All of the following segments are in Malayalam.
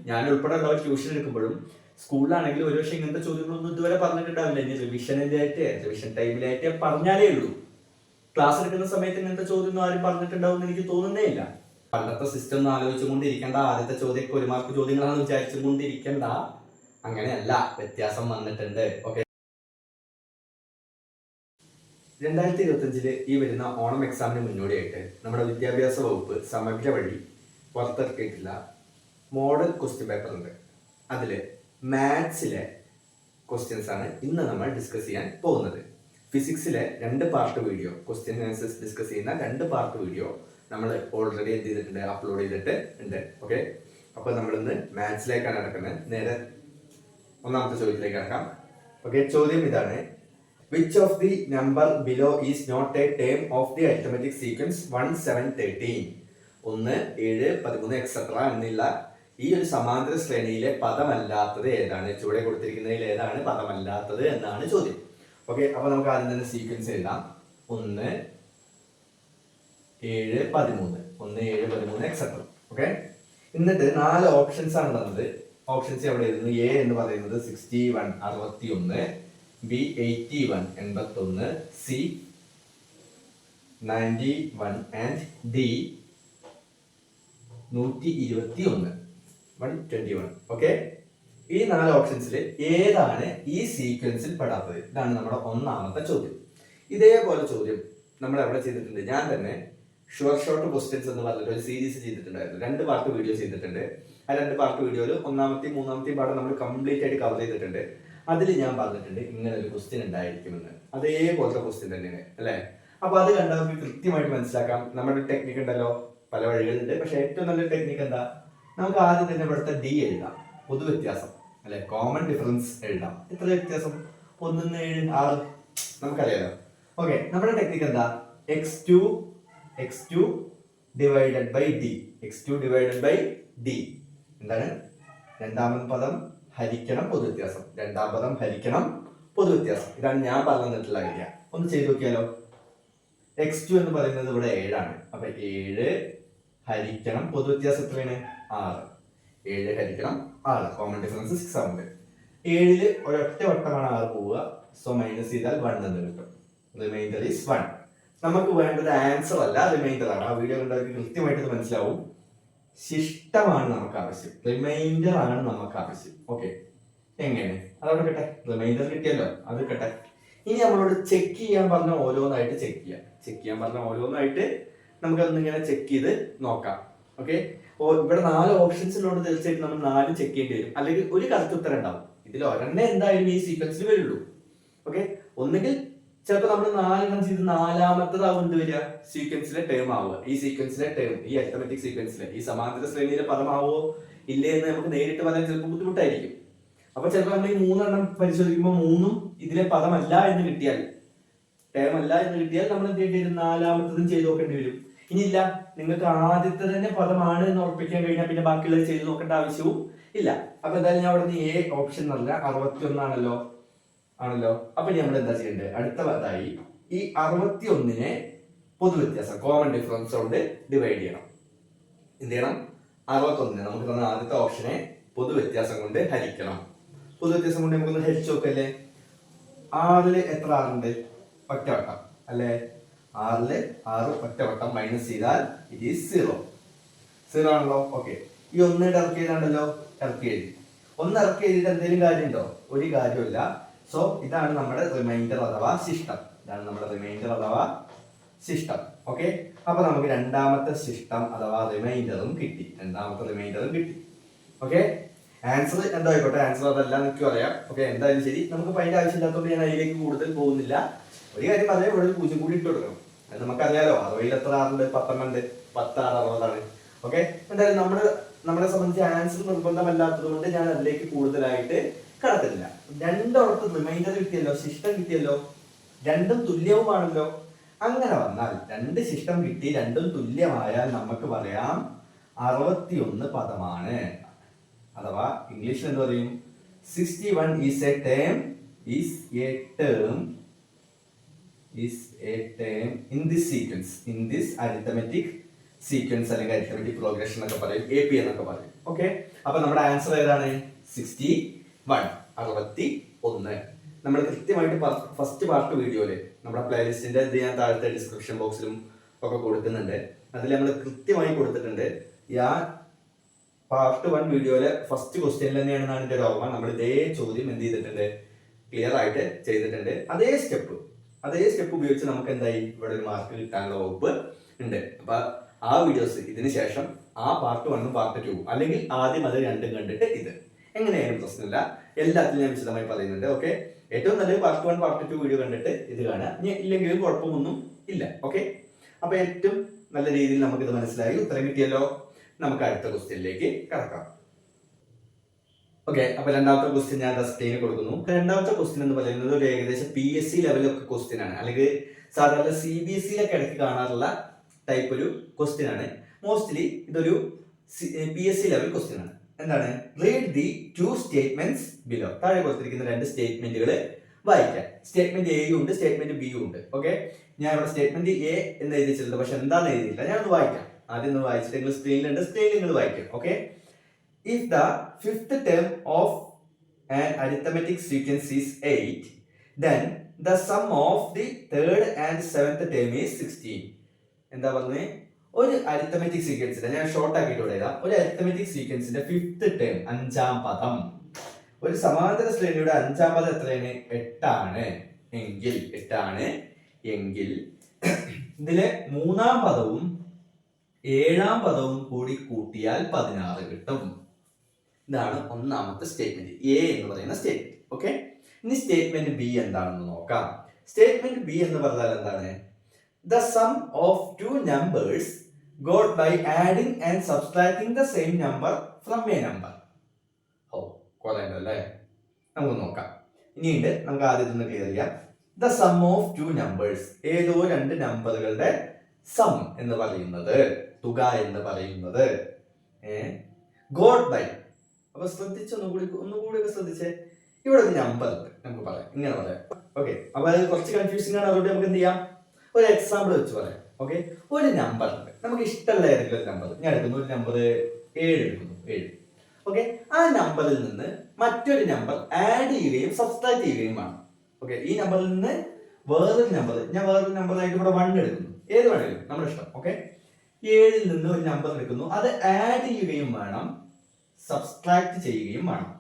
ഞാൻ ഉൾപ്പെടെ ഉള്ളവർ ട്യൂഷൻ എടുക്കുമ്പോഴും സ്കൂളിലാണെങ്കിൽ ഒരു പക്ഷേ ഇങ്ങനത്തെ ചോദ്യങ്ങളൊന്നും ഇതുവരെ പറഞ്ഞിട്ടുണ്ടാവില്ല. ഇനി റിവിഷൻ ടൈമിലായിട്ട് പറഞ്ഞാലേ ഉള്ളൂ. ക്ലാസ് എടുക്കുന്ന സമയത്ത് ഇങ്ങനത്തെ ചോദ്യം ആരും പറഞ്ഞിട്ടുണ്ടാവും എന്ന് എനിക്ക് തോന്നുന്നേ ഇല്ല. പണ്ടത്തെ സിസ്റ്റം ഒന്നും ആലോചിച്ചുകൊണ്ടിരിക്കേണ്ട, ആദ്യത്തെ ചോദ്യം 1 മാർക്ക് ചോദ്യങ്ങളാണെന്ന് വിചാരിച്ചുകൊണ്ടിരിക്കേണ്ട. അങ്ങനെയല്ല, വ്യത്യാസം വന്നിട്ടുണ്ട്. ഓക്കെ, 2025 ഈ വരുന്ന ഓണം എക്സാമിന് മുന്നോടിയായിട്ട് നമ്മുടെ വിദ്യാഭ്യാസ വകുപ്പ് സമഗ്ര വഴി പുറത്തിറക്കിയിട്ടുള്ള മോഡൽ ക്വസ്റ്റ്യൻ പേപ്പർ ഉണ്ട്. അതില് മാത്സിലെ ക്വസ്റ്റ്യൻസ് ആണ് ഇന്ന് നമ്മൾ ഡിസ്കസ് ചെയ്യാൻ പോകുന്നത്. ഫിസിക്സിലെ 2 part video, question answers discuss ചെയ്യുന്ന 2 പാർട്ട് വീഡിയോ നമ്മൾ ഓൾറെഡി എന്ത് ചെയ്തിട്ടുണ്ട്, അപ്ലോഡ് ചെയ്തിട്ട് ഉണ്ട്. ഓക്കെ, അപ്പൊ നമ്മൾ ഇന്ന് മാത്സിലേക്കാണ് നടക്കുന്നത്. നേരെ ഒന്നാമത്തെ ചോദ്യത്തിലേക്ക് കിടക്കാം. ഓക്കെ, ചോദ്യം ഇതാണ്: Which of the number below is not a term of the arithmetic sequence 1, 7, 13? 1, 7, 13 etcetera എന്നുള്ള ഈ ഒരു സമാന്തര ശ്രേണിയിലെ പദമല്ലാത്തത് ഏതാണ്? ചുവടെ കൊടുത്തിരിക്കുന്നതിൽ ഏതാണ് പദമല്ലാത്തത് എന്നാണ് ചോദ്യം. ഓക്കെ, അപ്പൊ നമുക്ക് ആദ്യം തന്നെ സീക്വൻസ് എഴുതാം. 1, 7, 13, 1, 7, 13 എക്സെട്ര. ഓക്കെ, എന്നിട്ട് 4 ഓപ്ഷൻസ് ആണ് തന്നത്. ഓപ്ഷൻസ് എവിടെ എഴുതുന്നു? എ എന്ന് പറയുന്നത് 61, 61, B 81, 81, C 91 and D 121, 121. Okay, ഈ 4 ഓപ്ഷൻസിൽ ഏതാണ് ഈ സീക്വൻസിൽ പെടാത്തത്? ഇതാണ് നമ്മുടെ ഒന്നാമത്തെ ചോദ്യം. ഇതേപോലെ ചോദ്യം നമ്മൾ എവിടെ ചെയ്തിട്ടുണ്ട്? ഞാൻ തന്നെ ഷുവർ ഷോർട്ട് ക്വസ്റ്റ്യൻസ് എന്ന് പറഞ്ഞിട്ട് ഒരു സീരീസ് ചെയ്തിട്ടുണ്ടായിരുന്നു. 2 പാർട്ട് വീഡിയോ ചെയ്തിട്ടുണ്ട്. ആ 2 പാർട്ട് വീഡിയോയിൽ 1ാമത്തെയും 3ാമത്തെയും പാഠം നമ്മൾ കംപ്ലീറ്റ് ആയിട്ട് കവർ ചെയ്തിട്ടുണ്ട്. അതിൽ ഞാൻ പറഞ്ഞിട്ടുണ്ട് ഇങ്ങനെ ഒരു ക്വസ്റ്റ്യൻ ഉണ്ടായിരിക്കുമെന്ന്. അതേപോലത്തെ ക്വസ്റ്റ്യൻ തന്നെയാണ് അല്ലെ? അപ്പൊ അത് കണ്ടാൽ നമുക്ക് കൃത്യമായിട്ട് മനസ്സിലാക്കാം. നമ്മുടെ ടെക്നിക്ക് ഉണ്ടല്ലോ, പല വഴികളുണ്ട്. പക്ഷെ ഏറ്റവും നല്ലൊരു ടെക്നിക്ക് എന്താ? നമുക്ക് ആദ്യം തന്നെ ഇവിടുത്തെ ഡി എഴുതാം, പൊതു വ്യത്യാസം അല്ലെ, കോമൺ ഡിഫറൻസ് എഴുതാം. എത്ര വ്യത്യാസം? 1, 7, 6 നമുക്കറിയാലോ. ഓക്കെ, നമ്മുടെ ടെക്നിക്ക് എന്താ? x2 divided by D. x2 divided by D എന്താണ്? രണ്ടാമത്തെ പദം ഹരിക്കണം പൊതു വ്യത്യാസം. രണ്ടാം പദം ഹരിക്കണം പൊതു വ്യത്യാസം. ഇതാണ് ഞാൻ പറഞ്ഞു തന്നിട്ടുള്ള ഐഡിയ. ഒന്ന് ചെയ്ത് നോക്കിയാലോ. x2 എന്ന് പറയുന്നത് ഇവിടെ 7 ആണ്. അപ്പൊ 7 ഹരിക്കണം പൊതു വ്യത്യാസം എത്രയാണ്? 6. 7 ഹരിക്കണം 6, കോമൺ ഡിഫറൻസ് 6 ആവുന്നത്. 7 ഒരൊറ്റ വട്ടമാണ് 6 പോവുക. സോ മൈനസ് ചെയ്താൽ 1 എന്ന് കിട്ടും. Reminder is 1. നമുക്ക് വേണ്ടത് ആൻസർ അല്ല, റിമൈൻഡർ ആണ്. ആ വീഡിയോ കണ്ടവർക്ക് കൃത്യമായിട്ട് മനസ്സിലാവും. ശിഷ്ടമാണ് നമുക്ക് ആവശ്യം, റിമൈൻഡർ ആണ് നമുക്ക് ആവശ്യം. ഓക്കെ, എങ്ങനെ? അതവിടെ കിട്ടെ, റിമൈൻഡർ കിട്ടിയല്ലോ, അത് കിട്ടെ. ഇനി നമ്മളോട് ചെക്ക് ചെയ്യാൻ പറഞ്ഞ ഓരോന്നായിട്ട് ചെക്ക് ചെയ്യാൻ പറഞ്ഞ ഓരോന്നായിട്ട് നമുക്കൊന്നിങ്ങനെ ചെക്ക് ചെയ്ത് നോക്കാം. ഓക്കെ, ഇവിടെ 4 ഓപ്ഷൻസിലോട് തീർച്ചയായിട്ടും നമ്മൾ 4 ചെക്ക് ചെയ്യേണ്ടി വരും. അല്ലെങ്കിൽ ഒരു കറക്റ്റ് ഉത്തരം ഉണ്ടാവും. ഇതിൽ ഒരെണ്ണം എന്തായാലും ഈ സീക്വൻസിൽ വരുള്ളൂ. ഓക്കെ, ഒന്നുകിൽ ചിലപ്പോൾ നമ്മൾ 4 ചെയ്ത് 4ാമത്തേതാവും എന്ത് വരിക? സീക്വൻസിലെ ടേം ആവുക. ഈ സീക്വൻസിലെ ടേം, ഈ അരിത്തമെറ്റിക് സീക്വൻസിലെ ഈ സമാന്തര ശ്രേണിയിലെ പദമാവോ ഇല്ലേ എന്ന് നമുക്ക് നേരിട്ട് പറയാൻ ചിലപ്പോൾ ബുദ്ധിമുട്ടായിരിക്കും. അപ്പൊ ചിലപ്പോൾ നമ്മൾ ഈ 3 പരിശോധിക്കുമ്പോൾ 3ഉം ഇതിലെ പദമല്ല എന്ന് കിട്ടിയാൽ, ടേം അല്ല എന്ന് കിട്ടിയാൽ നമ്മൾ എന്ത് ചെയ്യേണ്ടി വരും? 4ാമത്തതും ചെയ്ത് നോക്കേണ്ടി വരും. ഇനിയില്ല, നിങ്ങൾക്ക് ആദ്യത്തെ തന്നെ പദമാണ് എന്ന് ഉറപ്പിക്കാൻ കഴിഞ്ഞാൽ പിന്നെ ബാക്കിയുള്ളത് ചെയ്ത് നോക്കേണ്ട ആവശ്യവും ഇല്ല. അപ്പൊ എന്തായാലും ഞാൻ അവിടെ എ ഓപ്ഷൻ നല്ല 61 ആണല്ലോ. അപ്പൊ നമ്മൾ എന്താ ചെയ്യേണ്ടത്? അടുത്തതായി ഈ 61നെ പൊതു വ്യത്യാസം, കോമൺ ഡിഫറൻസ് കൊണ്ട് ഡിവൈഡ് ചെയ്യണം. എന്ത് ചെയ്യണം? 61 നമുക്ക് തന്ന ആദ്യത്തെ ഓപ്ഷനെ പൊതു വ്യത്യാസം കൊണ്ട് ഹരിക്കണം. പൊതു വ്യത്യാസം കൊണ്ട് നമുക്കൊന്ന് ഹരിച്ചു നോക്കല്ലേ. 6 എത്ര 6 ഉണ്ട്? ഒറ്റവട്ടം അല്ലെ? 6 ഒറ്റവട്ടം മൈനസ് ചെയ്താൽ ഇറ്റ് ഈസ് 0 ആണല്ലോ. ഓക്കെ, ഈ 1 ഇറക്കി എഴുതാണ്ടല്ലോ, ഇറക്കി എഴുതി. 1 ഇറക്കി എഴുതിയിട്ട് എന്തെങ്കിലും കാര്യമുണ്ടോ? ഒരു കാര്യമില്ല. സോ ഇതാണ് നമ്മുടെ റിമൈൻഡർ അഥവാ ശിഷ്ടം. ഇതാണ് നമ്മുടെ റിമൈൻഡർ അഥവാ ശിഷ്ടം. ഓക്കെ, അപ്പൊ നമുക്ക് 2ാമത്തെ ശിഷ്ടം അഥവാ റിമൈൻഡറും കിട്ടി. ഓക്കെ, ആൻസർ എന്താ ആയിക്കോട്ടെ, ആൻസർ അതല്ല എനിക്ക് പറയാം. ഓക്കെ, എന്തായാലും ശരി, നമുക്ക് അതിന്റെ ആവശ്യമില്ലാത്തതുകൊണ്ട് ഞാൻ അതിലേക്ക് കൂടുതൽ പോകുന്നില്ല. ഒരു കാര്യം പറയാം, ഇവിടെ 0 കൂടി ഇട്ട് കൊടുക്കണം. അത് നമുക്കറിയാലോ. 60 എത്ര 6 ഉണ്ട്? 10 ഉണ്ട്. 10, 6, 60. ഓക്കെ, എന്തായാലും നമ്മളെ സംബന്ധിച്ച് ആൻസർ നിർബന്ധമല്ലാത്തത് കൊണ്ട് ഞാൻ അതിലേക്ക് കൂടുതലായിട്ട് കടത്തില്ല. 2 റിമൈൻഡർ കിട്ടിയല്ലോ, ശിഷ്ടം കിട്ടിയല്ലോ, 2ഉം തുല്യവുമാണല്ലോ. അങ്ങനെ വന്നാൽ 2 ശിഷ്ടം കിട്ടി, 2ഉം തുല്യമായാൽ നമുക്ക് പറയാം 61 പദമാണ്. അഥവാ ഇംഗ്ലീഷിൽ എന്ത് പറയും? 61 is a term in this sequence, in this arithmetic sequence അല്ലെങ്കിൽ അരിത്തമെറ്റിക് പ്രോഗ്രഷൻ എന്നൊക്കെ പറയും, AP എന്നൊക്കെ പറയും. ഓക്കെ, അപ്പൊ നമ്മുടെ ആൻസർ ഏതാണ്? 61. 61. നമ്മൾ കൃത്യമായിട്ട് ഫസ്റ്റ് പാർട്ട് വീഡിയോയില് നമ്മുടെ പ്ലേലിസ്റ്റിന്റെ ഇത് ഞാൻ താഴത്തെ ഡിസ്ക്രിപ്ഷൻ ബോക്സിലും ഒക്കെ കൊടുക്കുന്നുണ്ട്. അതിൽ നമ്മൾ കൃത്യമായി കൊടുത്തിട്ടുണ്ട്. പാർട്ട് 1 വീഡിയോയിലെ ഫസ്റ്റ് ക്വസ്റ്റ്യൻ തന്നെയാണെന്നാണ് എൻ്റെ ഒരു ഓർമ്മ. നമ്മൾ ഇതേ ചോദ്യം എന്ത് ചെയ്തിട്ടുണ്ട്? ക്ലിയർ ആയിട്ട് ചെയ്തിട്ടുണ്ട്. അതേ സ്റ്റെപ്പ് ഉപയോഗിച്ച് നമുക്ക് എന്തായി ഇവിടെ ഒരു മാർക്ക് കിട്ടാനുള്ള വകുപ്പ് ഉണ്ട്. അപ്പൊ ആ വീഡിയോസ് ഇതിന് ശേഷം ആ പാർട്ട് 1 പാർട്ട് 2 അല്ലെങ്കിൽ ആദ്യം അത് രണ്ടും കണ്ടിട്ട് ഇത് എങ്ങനെയായാലും പ്രശ്നമില്ല, എല്ലാത്തിലും ഞാൻ വിശദമായി പറയുന്നുണ്ട്. ഓക്കെ, ഏറ്റവും നല്ലത് പാർട്ട് 1 പാർട്ട് 2 വീഡിയോ കണ്ടിട്ട് ഇത് കാണുക. ഇനി ഇല്ലെങ്കിലും കുഴപ്പമൊന്നും ഇല്ല. ഓക്കെ, അപ്പൊ ഏറ്റവും നല്ല രീതിയിൽ നമുക്കിത് മനസ്സിലായി, ഉത്തരം കിട്ടിയല്ലോ. നമുക്ക് അടുത്ത ക്വസ്റ്റ്യനിലേക്ക് കടക്കാം. ഓക്കെ, അപ്പൊ രണ്ടാമത്തെ ക്വസ്റ്റ്യൻ ഞാൻ സ്ക്രീനിൽ കൊടുക്കുന്നു. രണ്ടാമത്തെ ക്വസ്റ്റ്യൻ എന്ന് പറയുന്നത് ഒരു ഏകദേശം PSC ലെവലൊക്കെ ക്വസ്റ്റ്യൻ ആണ്, അല്ലെങ്കിൽ സാധാരണ CBSE-ലൊക്കെ ഇടയ്ക്ക് കാണാറുള്ള ടൈപ്പ് ഒരു ക്വസ്റ്റ്യൻ ആണ്. മോസ്റ്റ്ലി ഇതൊരു PSC ലെവൽ ക്വസ്റ്റ്യൻ ആണ്. എന്താണ്? Read the 2 statements below. താഴെ കൊടുത്തിരിക്കുന്ന 2 സ്റ്റേറ്റ്മെന്റുകൾ വായിക്കാം. സ്റ്റേറ്റ്മെന്റ് എയും ഉണ്ട്, സ്റ്റേറ്റ്മെന്റ് ബിയും ഉണ്ട്. ഓക്കെ, ഞാൻ ഇവിടെ സ്റ്റേറ്റ്മെന്റ് എ എന്ന് എഴുതിയിട്ടുണ്ട്, പക്ഷെ എന്താണെന്ന് എഴുതിയില്ല. ഞാനത് വായിക്കാം. ആദ്യം ഒന്ന് വായിച്ചിട്ട് നിങ്ങൾ സ്ക്രീനിലുണ്ട്, സ്ക്രീനിൽ നിങ്ങൾ വായിക്കാം. Okay, if the fifth term of an arithmetic sequence is 8, then the sum of the third and seventh term is 16. എന്താ പറഞ്ഞേ? ഒരു അരിത്തമെറ്റിക് സീക്വൻസിന്റെ, ഞാൻ ഷോർട്ട് ആക്കിയിട്ട് എഴുതാം, ഒരു അരിത്തമെറ്റിക് സീക്വൻസിന്റെ ഫിഫ്ത്ത് ടേം, 5ാം പദം, ഒരു സമാന്തര ശ്രേണിയുടെ 5ാം പദം എത്രയാണ്? 8 ആണ് എങ്കിൽ ഇതിലെ 3ാം പദവും 7ാം പദവും കൂടി കൂട്ടിയാൽ 16 കിട്ടും. ഇതാണ് ഒന്നാമത്തെ സ്റ്റേറ്റ്മെന്റ്, എ എന്ന് പറയുന്ന സ്റ്റേറ്റ്മെന്റ്. ഓക്കെ, ഇനി സ്റ്റേറ്റ്മെന്റ് ബി എന്താണെന്ന് നോക്കാം. സ്റ്റേറ്റ്മെന്റ് ബി എന്ന് പറഞ്ഞാൽ എന്താണ്? The sum of 2 numbers got by adding and subtracting the same number from a number. കുറെ ഉണ്ടല്ലേ, നമുക്ക് നോക്കാം. ഇനിയുണ്ട്, നമുക്ക് ആദ്യം ഒന്ന് ക്ലിയർ ചെയ്യാം. The sum of 2 numbers, ഏതോ 2 നമ്പറുകളുടെ സം എന്ന് പറയുന്നത്, തുക എന്ന് പറയുന്നത്, got by. അപ്പൊ ശ്രദ്ധിച്ച് ഒന്നുകൂടി ശ്രദ്ധിച്ചേ. ഇവിടെ ഒരു നമ്പർ ഉണ്ട്, നമുക്ക് പറയാം, ഇങ്ങനെ പറയാം. ഓക്കെ, അപ്പൊ അത് കുറച്ച് കൺഫ്യൂസിംഗ് ആണ്, അതുകൊണ്ട് നമുക്ക് എന്ത് ചെയ്യാം, ഒരു എക്സാമ്പിൾ വെച്ച് പറയാം. ഓക്കെ, ഒരു നമ്പർ ഉണ്ട്, നമുക്ക് ഇഷ്ടമുള്ള ഏതെങ്കിലും ഒരു നമ്പർ ഞാൻ എടുക്കുന്നു. ഒരു നമ്പർ 7 എടുക്കുന്നു, 7. ഓക്കെ, ആ നമ്പറിൽ നിന്ന് മറ്റൊരു നമ്പർ ആഡ് ചെയ്യുകയും സബ്സ്ട്രാക്ട് ചെയ്യുകയും വേണം. ഓക്കെ, ഈ നമ്പറിൽ നിന്ന് വേറൊരു നമ്പർ, ഞാൻ വേറൊരു നമ്പറായിട്ട് ഇവിടെ 1 എടുക്കുന്നു, ഏത് വേണമെങ്കിലും നമ്മുടെ ഇഷ്ടം. ഓക്കെ, 7ൽ നിന്ന് ഒരു നമ്പർ എടുക്കുന്നു, അത് ആഡ് ചെയ്യുകയും വേണം, സബ്സ്ട്രാക്ട് ചെയ്യുകയും വേണം.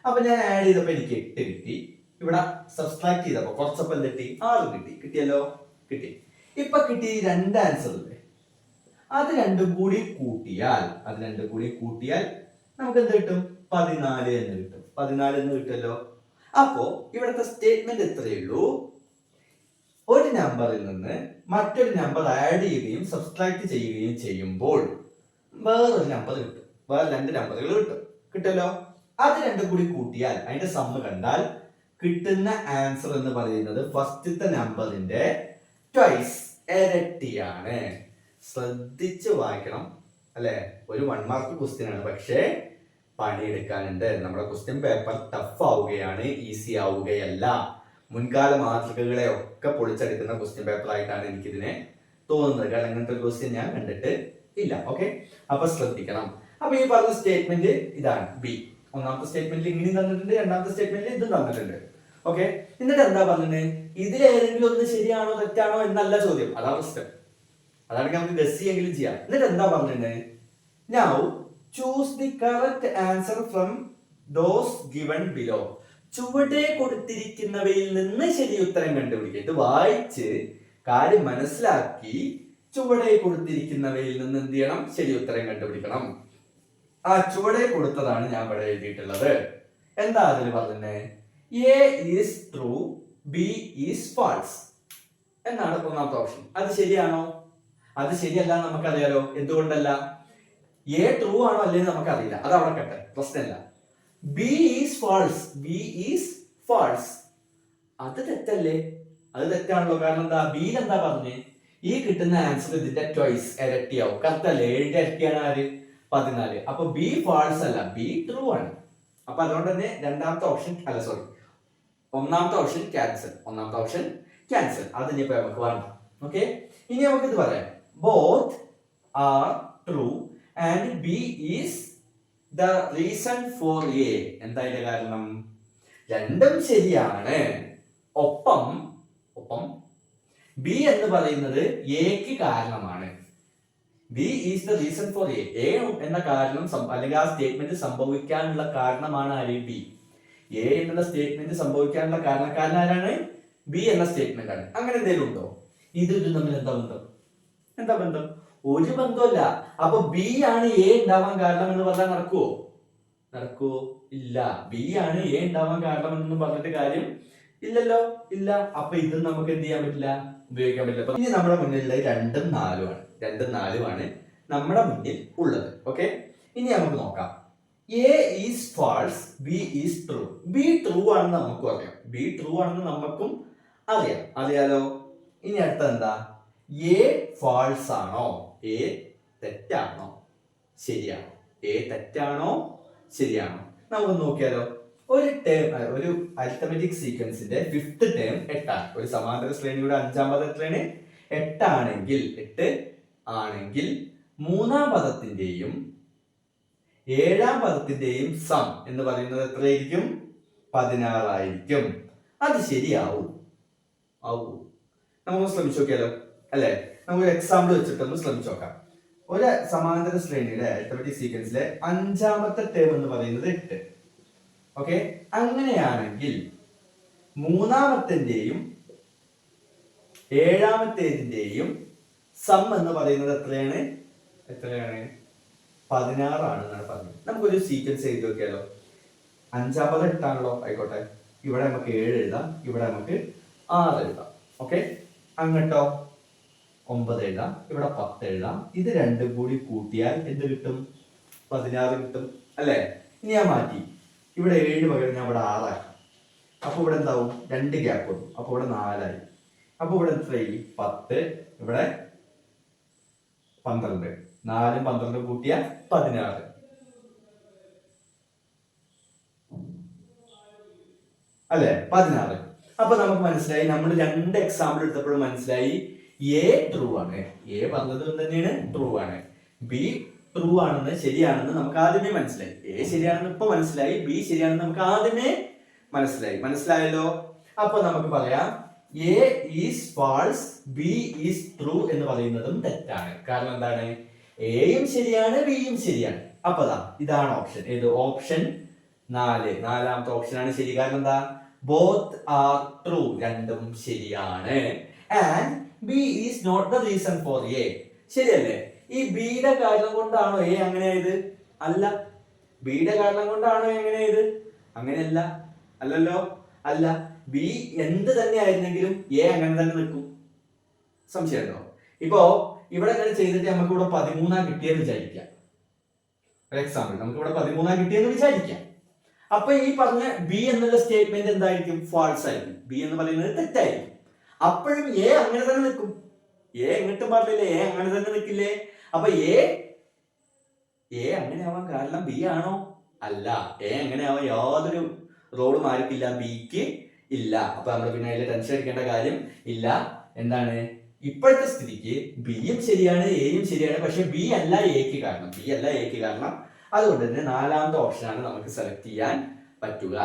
അപ്പൊ ഞാൻ ആഡ് ചെയ്തപ്പോ എനിക്ക് 8 കിട്ടി. ഇവിടെ സബ്സ്ട്രാക്ട് ചെയ്തപ്പോ കുറച്ചപ്പം തെറ്റി 6 കിട്ടി. കിട്ടിയല്ലോ, കിട്ടി. ഇപ്പൊ കിട്ടി 2 ആൻസർ അല്ലേ? അത് രണ്ടും കൂടി കൂട്ടിയാൽ നമുക്ക് എന്ത് കിട്ടും? 14 എന്ന് കിട്ടും. 14 എന്ന് കിട്ടുമല്ലോ. അപ്പോ ഇവിടുത്തെ സ്റ്റേറ്റ്മെന്റ് എത്രയേ ഉള്ളൂ? ഒരു നമ്പറിൽ നിന്ന് മറ്റൊരു നമ്പർ ആഡ് ചെയ്യുകയും സബ്സ്ട്രാക്ട് ചെയ്യുകയും ചെയ്യുമ്പോൾ വേറൊരു നമ്പർ കിട്ടും, വേറെ 2 നമ്പറുകൾ കിട്ടുമല്ലോ. അത് രണ്ടും കൂടി കൂട്ടിയാൽ അതിന്റെ സമ്മ് കണ്ടാൽ കിട്ടുന്ന ആൻസർ എന്ന് പറയുന്നത് ഫസ്റ്റത്തെ നമ്പറിന്റെ ട്വൈസ്, ഇരട്ടിയാണ്. ശ്രദ്ധിച്ച് വായിക്കണം അല്ലെ. ഒരു 1 മാർക്ക് ക്വസ്റ്റ്യൻ ആണ്, പക്ഷേ പണിയെടുക്കാനുണ്ട്. നമ്മുടെ ക്വസ്റ്റ്യൻ പേപ്പർ ടഫ് ആവുകയാണ്, ഈസി ആവുകയല്ല. മുൻകാല മാതൃകകളെ ഒക്കെ പൊളിച്ചെടുക്കുന്ന ക്വസ്റ്റ്യൻ പേപ്പർ ആയിട്ടാണ് എനിക്കിതിനെ തോന്നുന്നത്. കാരണം ഇങ്ങനത്തെ ഒരു ക്വസ്റ്റ്യൻ ഞാൻ കണ്ടിട്ട് ഇല്ല. ഓക്കെ, അപ്പൊ ശ്രദ്ധിക്കണം. അപ്പൊ ഈ പറഞ്ഞ സ്റ്റേറ്റ്മെന്റ് ഇതാണ് ബി. ഒന്നാമത്തെ സ്റ്റേറ്റ്മെന്റിൽ ഇങ്ങനെയും തന്നിട്ടുണ്ട്, രണ്ടാമത്തെ സ്റ്റേറ്റ്മെന്റിൽ ഇതും തന്നിട്ടുണ്ട്. ഓക്കെ, എന്നിട്ട് എന്താ പറഞ്ഞത്? ഇതിലേതെങ്കിലും ഒന്ന് ശരിയാണോ തെറ്റാണോ എന്നല്ല ചോദ്യം, അതാണ് പ്രശ്നം. അതാണെങ്കിൽ നമുക്ക് ഗസ് ചെയ്യെങ്കിലും ചെയ്യാം. എന്നിട്ട് എന്താ പറഞ്ഞത്? Now choose the correct answer from those given below. ചുവടെ കൊടുത്തിരിക്കുന്നവയിൽ നിന്ന് ശരി ഉത്തരം കണ്ടുപിടിക്കുക. ഇത് വായിച്ച് കാര്യം മനസ്സിലാക്കി ചുവടെ കൊടുത്തിരിക്കുന്നവയിൽ നിന്ന് എന്ത് ചെയ്യണം? ശരി ഉത്തരം കണ്ടുപിടിക്കണം. ആ ചുവടെ കൊടുത്തതാണ് ഞാൻ ഇവിടെ എഴുതിയിട്ടുള്ളത്. എന്താ അതിൽ പറഞ്ഞത്? A is true, B is false എന്നാണ് ഒന്നാമത്തെ ഓപ്ഷൻ. അത് ശരിയാണോ? അത് ശരിയല്ല നമുക്കറിയാലോ. എന്തുകൊണ്ടല്ല? എ ട്രൂ ആണോ അല്ലേന്ന് നമുക്കറിയില്ല, അത് അവിടെ കട്ടെ, പ്രശ്നമില്ല. B is false, B is false, അത് തെറ്റല്ലേ? അത് തെറ്റാണല്ലോ. കാരണം എന്താ? ബിയിൽ എന്താ പറഞ്ഞേ? ഈ കിട്ടുന്ന ആൻസർ ഇതിന്റെ ട്വൈസ്, ഇരട്ടിയാവും. കറക്റ്റ് അല്ലേ? 7 ഇരട്ടിയാണ് ആര്? 14. അപ്പൊ ബി ഫാൾസ് അല്ല, ബി ട്രൂ ആണ്. അപ്പൊ അതുകൊണ്ട് തന്നെ രണ്ടാമത്തെ ഓപ്ഷൻ അല്ല, സോറി, ഒന്നാമത്തെ ഓപ്ഷൻ ക്യാൻസൽ. ഒന്നാമത്തെ ഓപ്ഷൻ ക്യാൻസൽ, അത് ഇനിയിപ്പോ നമുക്ക് വേണ്ട. ഓക്കെ, ഇനി നമുക്ക് ഇത് പറയാം. Both are true and B is the reason for A, എന്താ അതിന്റെ കാരണം? രണ്ടും ശരിയാണ്. ഒപ്പം ബി എന്ന് പറയുന്നത് എക്ക് കാരണമാണ്. B is the reason for A. A എന്ന കാരണം അല്ലെങ്കിൽ ആ സ്റ്റേറ്റ്മെന്റ് സംഭവിക്കാനുള്ള കാരണമാണ് ആര്? ബി. എ എന്നുള്ള സ്റ്റേറ്റ്മെന്റ് സംഭവിക്കാനുള്ള കാരണക്കാരൻ ആരാണ്? ബി എന്ന സ്റ്റേറ്റ്മെന്റ് ആണ്. അങ്ങനെ എന്തെങ്കിലും ഉണ്ടോ? ഇത് തമ്മിൽ എന്താ ബന്ധം? ഒരു ബന്ധമല്ല. അപ്പൊ ബി ആണ് എ ഉണ്ടാവാൻ കാരണം എന്ന് പറഞ്ഞാൽ നടക്കുവോ? ഇല്ല. ബി ആണ് എ ഉണ്ടാവാൻ കാരണം എന്നൊന്നും പറഞ്ഞിട്ട് കാര്യം ഇല്ലല്ലോ. ഇല്ല. അപ്പൊ ഇതും നമുക്ക് എന്ത് ചെയ്യാൻ പറ്റില്ല? ഉപയോഗിക്കാൻ പറ്റില്ല. ഇനി നമ്മുടെ മുന്നിലുള്ള 2 ഉം 4 ആണ് നമ്മുടെ മുന്നിൽ ഉള്ളത്. ഓക്കെ, ഇനി നമുക്ക് നോക്കാം. A is false, B is true. B true ആണെന്ന് നമുക്കും അറിയാം. ബി ട്രൂ ആണെന്ന് നമുക്കും അറിയാലോ. ഇനി അടുത്ത എന്താ? എ ഫാൾസ് ആണോ? എ തെറ്റാണോ? ശരിയാണോ? എ തെറ്റാണോ ശരിയാണോ? നമുക്ക് നോക്കിയാലോ. ഒരു അരിത്തമെറ്റിക് സീക്വൻസിന്റെ 5th ടേം 8 ആണ്. ഒരു സമാന്തര ശ്രേണിയുടെ 5ാം പദം എത്രയാണ്? 8 ആണെങ്കിൽ 3ാം പദത്തിന്റെയും 7ാം പദത്തിന്റെയും സം എന്ന് പറയുന്നത് എത്രയായിരിക്കും? 16 ആയിരിക്കും. അത് ശരിയാവൂ? നമുക്ക് ശ്രമിച്ചു നോക്കിയാലോ, അല്ലെ? നമുക്ക് എക്സാമ്പിൾ വെച്ചിട്ടൊന്ന് ശ്രമിച്ചു നോക്കാം. ഒരു സമാന്തര ശ്രേണിയുടെ അരിത്തമെറ്റിക് സീക്വൻസിലെ 5ാമത്തെ ടേം എന്ന് പറയുന്നത് 8. ഓക്കെ, അങ്ങനെയാണെങ്കിൽ 3ാമത്തെന്റെയും 7ാമത്തേതിന്റെയും സം എന്ന് പറയുന്നത് എത്രയാണ്? 16 ആണെന്നാണ് പറഞ്ഞത്. നമുക്കൊരു സീക്വൻസ് എഴുതി നോക്കിയാലോ. 5ാം പദം 8 ആണല്ലോ, ആയിക്കോട്ടെ. ഇവിടെ നമുക്ക് 7 എഴുതാം, ഇവിടെ നമുക്ക് 6 എഴുതാം. ഓക്കെ, അങ്ങോട്ടോ 9 എഴുതാം, ഇവിടെ 10 എഴുതാം. ഇത് രണ്ടും കൂടി കൂട്ടിയാൽ എന്ത് കിട്ടും? 16 കിട്ടും, അല്ലെ? ഇനി ഞാൻ മാറ്റി, ഇവിടെ 7 പകരം ഞാൻ ഇവിടെ 6 ആക്കാം. അപ്പൊ ഇവിടെ എന്താവും? 2 ഗ്യാപ്പ് വന്നു. അപ്പൊ ഇവിടെ 4 ആയി. അപ്പൊ ഇവിടെ എത്രയായി? 10, ഇവിടെ 12. 4ഉം 12ഉം കൂട്ടിയാൽ 16, അല്ലെ? 16. അപ്പൊ നമുക്ക് മനസ്സിലായി, നമ്മൾ 2 എക്സാമ്പിൾ എടുത്തപ്പോഴും മനസ്സിലായി എ ട്രൂ ആണ്. എ പറഞ്ഞത് തന്നെയാണ് ട്രൂ ആണ്. ബി ട്രൂ ആണെന്ന്, ശരിയാണെന്ന് നമുക്ക് ആദ്യമേ മനസ്സിലായി. എ ശരിയാണെന്ന് ഇപ്പൊ മനസ്സിലായി, ബി ശരിയാണെന്ന് നമുക്ക് ആദ്യമേ മനസ്സിലായല്ലോ. അപ്പൊ നമുക്ക് പറയാം A is false, B is true എന്ന് പറയുന്നതും തെറ്റാണ്. കാരണം എന്താണ്? എയും ശരിയാണ്, ബിയും ശരിയാണ്. അപ്പൊ ഇതാണ് ഓപ്ഷൻ. ഏത്? ഓപ്ഷൻ 4. 4ാമത്തെ ഓപ്ഷൻ ആണ് ശരി. കാരണം എന്താ? ബോത്ത് ആർ ട്രൂ, രണ്ടും ശരിയാണ്. And B is not the reason for A. ശരിയല്ലേ? ഈ ബിയുടെ കാരണം കൊണ്ടാണോ എ അങ്ങനെ ആയത്? അല്ല. ബിയുടെ കാരണം കൊണ്ടാണോ എങ്ങനെയായത്? അങ്ങനെയല്ല. അല്ലല്ലോ. അല്ല. ബി എന്ത് തന്നെ ആയിരുന്നെങ്കിലും എ അങ്ങനെ തന്നെ നിൽക്കും. സംശയമുണ്ടോ? ഇപ്പോ ഇവിടെ അങ്ങനെ ചെയ്തിട്ട് നമുക്ക് ഇവിടെ 13 കിട്ടിയെന്ന് വിചാരിക്കാം. ഒരു എക്സാമ്പിൾ, നമുക്ക് ഇവിടെ 13 കിട്ടിയെന്ന് വിചാരിക്കാം. അപ്പൊ ഈ പറഞ്ഞ ബി എന്നുള്ള സ്റ്റേറ്റ്മെന്റ് എന്തായിരിക്കും? ഫാൾസ് ആയിരിക്കും. ബി എന്ന് പറയുന്നത് തെറ്റായിരിക്കും. അപ്പോഴും എ അങ്ങനെ തന്നെ നിൽക്കും. എ എങ്ങോട്ടും പറഞ്ഞില്ലേ, എ അങ്ങനെ തന്നെ നിൽക്കില്ലേ? അപ്പൊ എ അങ്ങനെ ആവാൻ കാരണം ബി ആണോ? അല്ല. എ അങ്ങനെ ആവാൻ യാതൊരു റോളും ആർക്കില്ല? ബിക്ക് ഇല്ല. അപ്പൊ നമ്മൾ പിന്നെ അതിൽ ടെൻഷൻ അടിക്കേണ്ട കാര്യം ഇല്ല. എന്താണ്? ഇപ്പോഴത്തെ സ്ഥിതിക്ക് ബിയും ശരിയാണ്, എയും ശരിയാണ്. പക്ഷെ ബി അല്ല എക്ക് കാരണം. അതുകൊണ്ട് തന്നെ 4ാമത്തെ ഓപ്ഷനാണ് നമുക്ക് സെലക്ട് ചെയ്യാൻ പറ്റുക.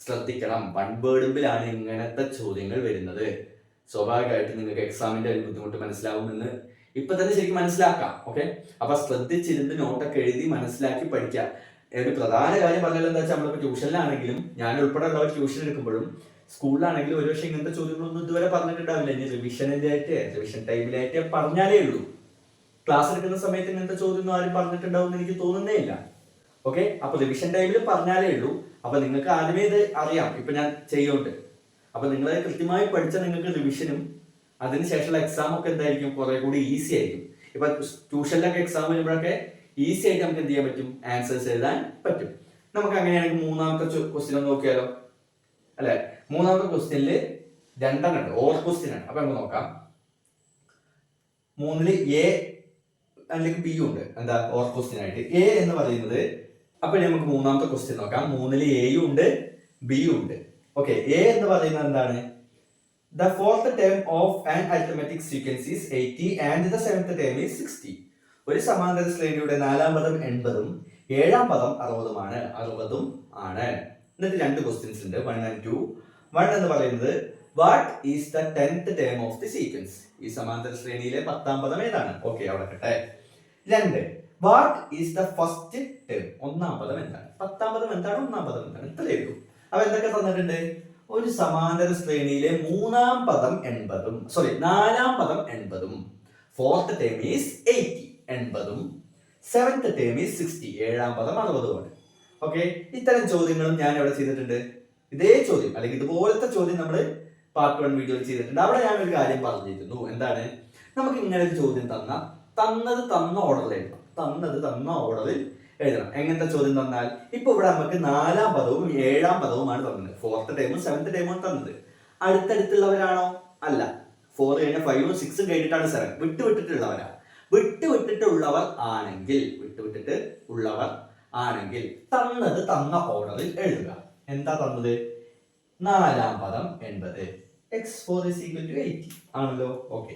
ശ്രദ്ധിക്കണം, 1 വേർഡിലാണ് ഇങ്ങനത്തെ ചോദ്യങ്ങൾ വരുന്നത്. സ്വാഭാവികമായിട്ട് നിങ്ങൾക്ക് എക്സാമിന്റെ ഒരു ബുദ്ധിമുട്ട് മനസ്സിലാവുമെന്ന് ഇപ്പൊ തന്നെ ശരിക്കും മനസ്സിലാക്കാം. ഓക്കെ, അപ്പൊ ശ്രദ്ധിച്ചിരുന്ന് നോട്ടൊക്കെ എഴുതി മനസ്സിലാക്കി പഠിക്കാം. ഒരു പ്രധാന കാര്യം പറഞ്ഞാൽ എന്താ വെച്ചാൽ, നമ്മളിപ്പോ ട്യൂഷനിലാണെങ്കിലും, ഞാൻ ഉൾപ്പെടെ ഉള്ളവർ ട്യൂഷൻ എടുക്കുമ്പോഴും സ്കൂളിലാണെങ്കിലും ഒരുപക്ഷെ ഇങ്ങനത്തെ ചോദ്യങ്ങളൊന്നും ഇതുവരെ പറഞ്ഞിട്ടുണ്ടാവില്ല. ഇനി റിവിഷൻ ടൈമിലായിട്ട് പറഞ്ഞാലേ ഉള്ളൂ. ക്ലാസ് എടുക്കുന്ന സമയത്ത് ഇങ്ങനത്തെ ചോദ്യം ആരും പറഞ്ഞിട്ടുണ്ടാവും എന്ന് എനിക്ക് തോന്നുന്നേ ഇല്ല. ഓക്കെ, അപ്പൊ റിവിഷൻ ടൈമിൽ പറഞ്ഞാലേ ഉള്ളൂ. അപ്പൊ നിങ്ങൾക്ക് ആദ്യമേ ഇത് അറിയാം, ഇപ്പൊ ഞാൻ ചെയ്യുന്നുണ്ട്. അപ്പൊ നിങ്ങൾ കൃത്യമായി പഠിച്ച നിങ്ങൾക്ക് റിവിഷനും അതിനുശേഷമുള്ള എക്സാം ഒക്കെ എന്തായിരിക്കും? കുറെ കൂടി ഈസി ആയിരിക്കും. ഇപ്പൊ ട്യൂഷനിലൊക്കെ എക്സാം വരുമ്പോഴൊക്കെ ഈസി ആയിട്ട് നമുക്ക് എന്ത് ചെയ്യാൻ പറ്റും? ആൻസേഴ്സ് എഴുതാൻ പറ്റും. നമുക്ക് അങ്ങനെയാണെങ്കിൽ 3ാമത്തെ ക്വസ്റ്റ്യൻ ഒന്ന് നോക്കിയാലോ, അല്ലെ? 3ാമത്തെ ക്വസ്റ്റ്യനില് 2 ഉണ്ട്, ഓർ ക്വസ്റ്റ്യൻ ആണ്. അപ്പൊ നമുക്ക് നോക്കാം. 3ല് എ അല്ലെങ്കിൽ ബി ഉണ്ട്. എന്താ? ഓർ ക്വസ്റ്റ്യൻ ആയിട്ട് എ എന്ന് പറയുന്നത്. അപ്പൊ നമുക്ക് 3ാമത്തെ ക്വസ്റ്റ്യൻ നോക്കാം. 3ല് എയും ഉണ്ട്, ബിയും ഉണ്ട്. ഓക്കെ, എ എന്ന് പറയുന്നത് എന്താണ്? The 4th term of an arithmetic sequence is 80 and the 7th term is 60. ഒരു സമാന്തര ശ്രേണിയുടെ 4ാം പദം 80ഉം ഏഴാം പദം 60 60 ആണ്. എന്നിട്ട് 2 ക്വസ്റ്റ്യൻസ് ഉണ്ട്, 1 and 2. 1 എന്ന് പറയുന്നത് what is the 10th term of the sequence? ഈ സമാന്തര ശ്രേണിയിലെ 10ാം പദം ഏതാണ്? ഓക്കെ, അവിടെ കട്ടെ. 2, what is the first term? 1ാം പദം എന്താണ്? 10ാം പദം എന്താണ്? 1ാം പദം എന്താണ്? ഇത്രയേ ഉള്ളൂ. അപ്പൊ എന്തൊക്കെ തന്നിട്ടുണ്ട്? ഒരു സമാന്തര ശ്രേണിയിലെ 3ാം പദം 80, 4ാം പദം 80, 4th term is 80 80, 7th term is 60 7ാം പദം 60. ഓക്കെ, ഇത്തരം ചോദ്യങ്ങളും ഞാൻ എവിടെ ചെയ്തിട്ടുണ്ട്? ഇതേ ചോദ്യം അല്ലെങ്കിൽ ഇതുപോലത്തെ ചോദ്യം നമ്മൾ പാർട്ട് 1 വീഡിയോയിൽ ചെയ്തിട്ടുണ്ട്. അവിടെ ഞാൻ ഒരു കാര്യം പറഞ്ഞിരുന്നു. എന്താണ്? നമുക്ക് ഇങ്ങനെ ഒരു ചോദ്യം തന്ന ഓർഡറിൽ എഴുതണം. തന്ന ഓർഡറിൽ എഴുതണം. എങ്ങനത്തെ ചോദ്യം തന്നാൽ, ഇപ്പൊ ഇവിടെ നമുക്ക് 4ാം പദവും 7ാം പദവുമാണ് തന്നത്. 4th ടൈമും 7th ടൈമും തന്നത്. അടുത്തടുത്തുള്ളവരാണോ? അല്ല. 4 കഴിഞ്ഞ 5ഉം 6ഉം കഴിഞ്ഞിട്ടാണ് 7. വിട്ടുവിട്ടിട്ടുള്ളവരാ. വിട്ടുവിട്ടിട്ടുള്ളവർ ആണെങ്കിൽ തന്ന ഓർഡറിൽ എഴുതുക. എന്താ തന്നത്? 4ാം പദം 80, x4 = 80 ആണല്ലോ. ഓക്കെ,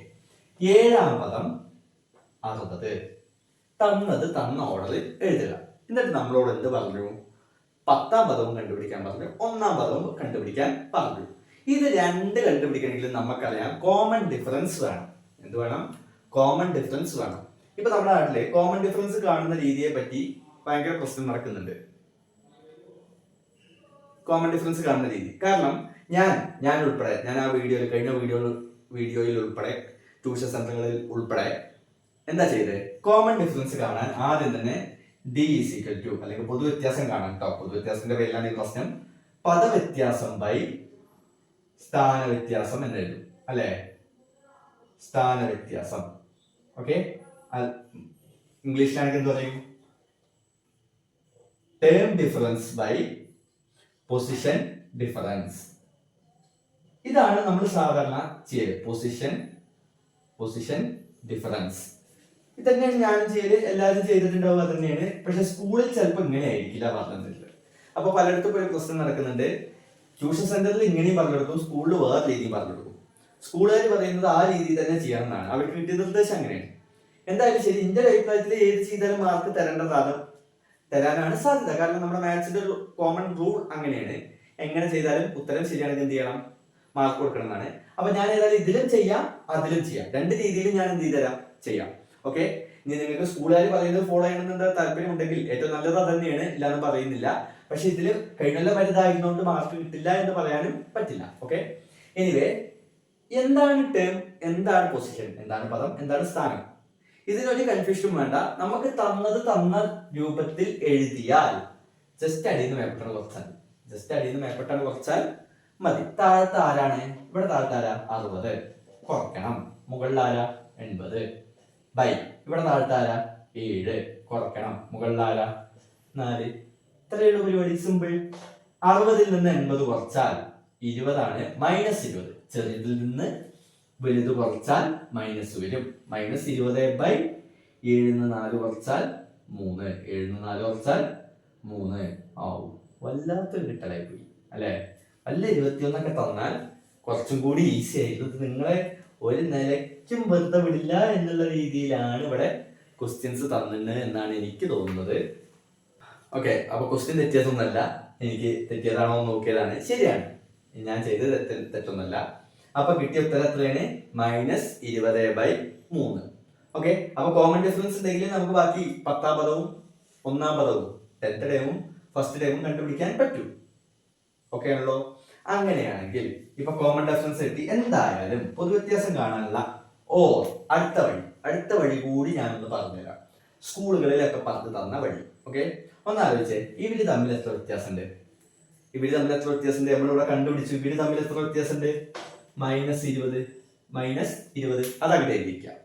7ാം പദം 60 തന്ന ഓർഡറിൽ എഴുതുക. എന്നിട്ട് നമ്മളോട് എന്ത് പറഞ്ഞു? 10ാം പദവും കണ്ടുപിടിക്കാൻ പറഞ്ഞു, 1ാം പദവും കണ്ടുപിടിക്കാൻ പറഞ്ഞു. ഇത് 2 കണ്ടുപിടിക്കണമെങ്കിൽ നമുക്കറിയാം കോമൺ ഡിഫറൻസ് വേണം. എന്ത് വേണം? കോമൺ ഡിഫറൻസ് വേണം. ഇപ്പൊ നമ്മുടെ നാട്ടിലെ കോമൺ ഡിഫറൻസ് കാണുന്ന രീതിയെ പറ്റി ഭയങ്കര പ്രശ്നം നടക്കുന്നുണ്ട്. കോമൺ ഡിഫറൻസ് കാണുന്ന രീതി കാരണം ഞാൻ ഉൾപ്പെടെ, ഞാൻ ആ കഴിഞ്ഞ വീഡിയോയിൽ ഉൾപ്പെടെ, ട്യൂഷൻ സെന്ററുകളിൽ ഉൾപ്പെടെ എന്താ ചെയ്തത്? കോമൺ ഡിഫറൻസ് കാണാൻ ആദ്യം തന്നെ d = അല്ലെങ്കിൽ പൊതുവ്യത്യാസം കാണാൻ കേട്ടോ. പൊതുവ്യത്യാസത്തിന്റെ പേരിലാണ് ഈ പ്രശ്നം. പദവ്യത്യാസം ബൈ സ്ഥാനവ്യത്യാസം എന്ന് എഴുതും അല്ലെ? സ്ഥാനവ്യത്യാസം. ഓക്കെ, ഇംഗ്ലീഷിലാണെങ്കിൽ എന്ത് പറയും? Term difference by position difference. ഇതാണ് നമ്മൾ സാധാരണ ചെയ്യല്. പൊസിഷൻ ഡിഫറൻസ് ഇത് തന്നെയാണ് ഞാനും ചെയ്യല്, എല്ലാവരും ചെയ്തിട്ടുണ്ടാവുക തന്നെയാണ്. പക്ഷെ സ്കൂളിൽ ചിലപ്പോൾ ഇങ്ങനെ ആയിരിക്കില്ല പറഞ്ഞിട്ടുള്ളത്. അപ്പൊ പലയിടത്തും ഒരു പ്രശ്നം നടക്കുന്നുണ്ട്. ട്യൂഷൻ സെന്ററിൽ ഇങ്ങനെയും പറഞ്ഞെടുക്കും, സ്കൂളിൽ വേറെ രീതിയും പറഞ്ഞെടുക്കും. സ്കൂളുകാർ പറയുന്നത് ആ രീതി തന്നെ ചെയ്യണമെന്നാണ്. അവർക്ക് കിട്ടിയ നിർദ്ദേശം അങ്ങനെയാണ്. എന്തായാലും ശരി, എന്റെ അഭിപ്രായത്തിൽ ഏത് ചെയ്താലും മാർക്ക് തരാനാണ് സാധ്യത. കാരണം നമ്മുടെ മാത്സിന്റെ ഒരു കോമൺ റൂൾ അങ്ങനെയാണ്. എങ്ങനെ ചെയ്താലും ഉത്തരം ശരിയാണെങ്കിൽ എന്ത് ചെയ്യണം? മാർക്ക് കൊടുക്കണം എന്നാണ്. അപ്പൊ ഞാൻ ഏതായാലും ഇതിലും ചെയ്യാം, അതിലും ചെയ്യാം. 2 രീതിയിലും ഞാൻ എന്ത് ചെയ്തുതരാം? ചെയ്യാം. ഓക്കെ, ഇനി നിങ്ങൾക്ക് സ്കൂളുകാർ പറയുന്നത് ഫോളോ ചെയ്യണമെന്ന് താല്പര്യം ഉണ്ടെങ്കിൽ ഏറ്റവും നല്ലത് അത് തന്നെയാണ്, ഇല്ലാന്ന് പറയുന്നില്ല. പക്ഷെ ഇതില് കഴിഞ്ഞ വലുതായിരുന്നോണ്ട് മാർക്ക് കിട്ടില്ല എന്ന് പറയാനും പറ്റില്ല. ഓക്കെ, എനിവേ, എന്താണ് ടേം, എന്താണ് പൊസിഷൻ, എന്താണ് പദം, എന്താണ് സ്ഥാനം? ഇതിനൊരു കൺഫ്യൂഷൻ വേണ്ട. നമുക്ക് തന്ന രൂപത്തിൽ എഴുതിയാൽ ജസ്റ്റ് അടിയിൽ നിന്ന് മേപ്പെട്ടാണ് കുറച്ചാൽ മതി. താഴത്തെ ആരാണ്? ഇവിടെ താഴത്തെ ആരാ? 60 കുറയ്ക്കണം. മുകളിൽ ആരാ? 80 ബൈ ഇവിടെ താഴത്തെ ആരാ? 7 കുറയ്ക്കണം. മുകളിൽ ആരാ? 4. ഇത്രയുള്ള പരിപാടി സിമ്പിൾ. 60ൽ നിന്ന് 80 കുറച്ചാൽ 20 -20. ചെറിയതിൽ നിന്ന് വലുത് കുറച്ചാൽ മൈനസ് വരും. -20 ബൈ 7 4 കുറച്ചാൽ 3. 7 4 കുറച്ചാൽ 3 ആവും. വല്ലാത്തൊരു കിട്ടലായി പോയി അല്ലെ? വല്ല 21 തന്നാൽ കുറച്ചും കൂടി ഈസി ആയിരുന്നു. നിങ്ങളെ ഒരു നിലയ്ക്കും വെറുതെ വിടില്ല എന്നുള്ള രീതിയിലാണ് ഇവിടെ ക്വസ്റ്റ്യൻസ് തന്നിട്ട് എന്നാണ് എനിക്ക് തോന്നുന്നത്. ഓക്കെ, അപ്പൊ ക്വസ്റ്റ്യൻ തെറ്റിയതൊന്നല്ല, എനിക്ക് തെറ്റിയതാണോ എന്ന് നോക്കിയതാണ്. ശരിയാണ്, ഞാൻ ചെയ്തത് തെറ്റൊന്നല്ല. അപ്പൊ കിട്ടിയ ഉത്തരം എത്രയാണ്? -20/3. ഓക്കെ, അപ്പൊ കോമൺ ഡിഫറൻസ് ഉണ്ടെങ്കിൽ നമുക്ക് ബാക്കി 10ാം പദവും 1ാം പദവും 10th ടേമും ഫസ്റ്റ് ടേമും കണ്ടുപിടിക്കാൻ പറ്റും. ഓക്കെ ആണല്ലോ? അങ്ങനെയാണെങ്കിൽ ഇപ്പൊ കോമൺ ഡിഫറൻസ് കിട്ടി. എന്തായാലും പൊതുവ്യത്യാസം കാണാനുള്ള അടുത്ത വഴി കൂടി ഞാനൊന്ന് പറഞ്ഞുതരാം. സ്കൂളുകളിലൊക്കെ പറഞ്ഞു തന്ന വഴി. ഓക്കെ, ഒന്നാലോചിച്ചേ, ഇവര് തമ്മിൽ എത്ര വ്യത്യാസമുണ്ട്? നമ്മളിവിടെ കണ്ടുപിടിച്ചു. ഇവര് തമ്മിൽ എത്ര വ്യത്യാസമുണ്ട്? -20 അതവിടെ എഴുതിക്കാം.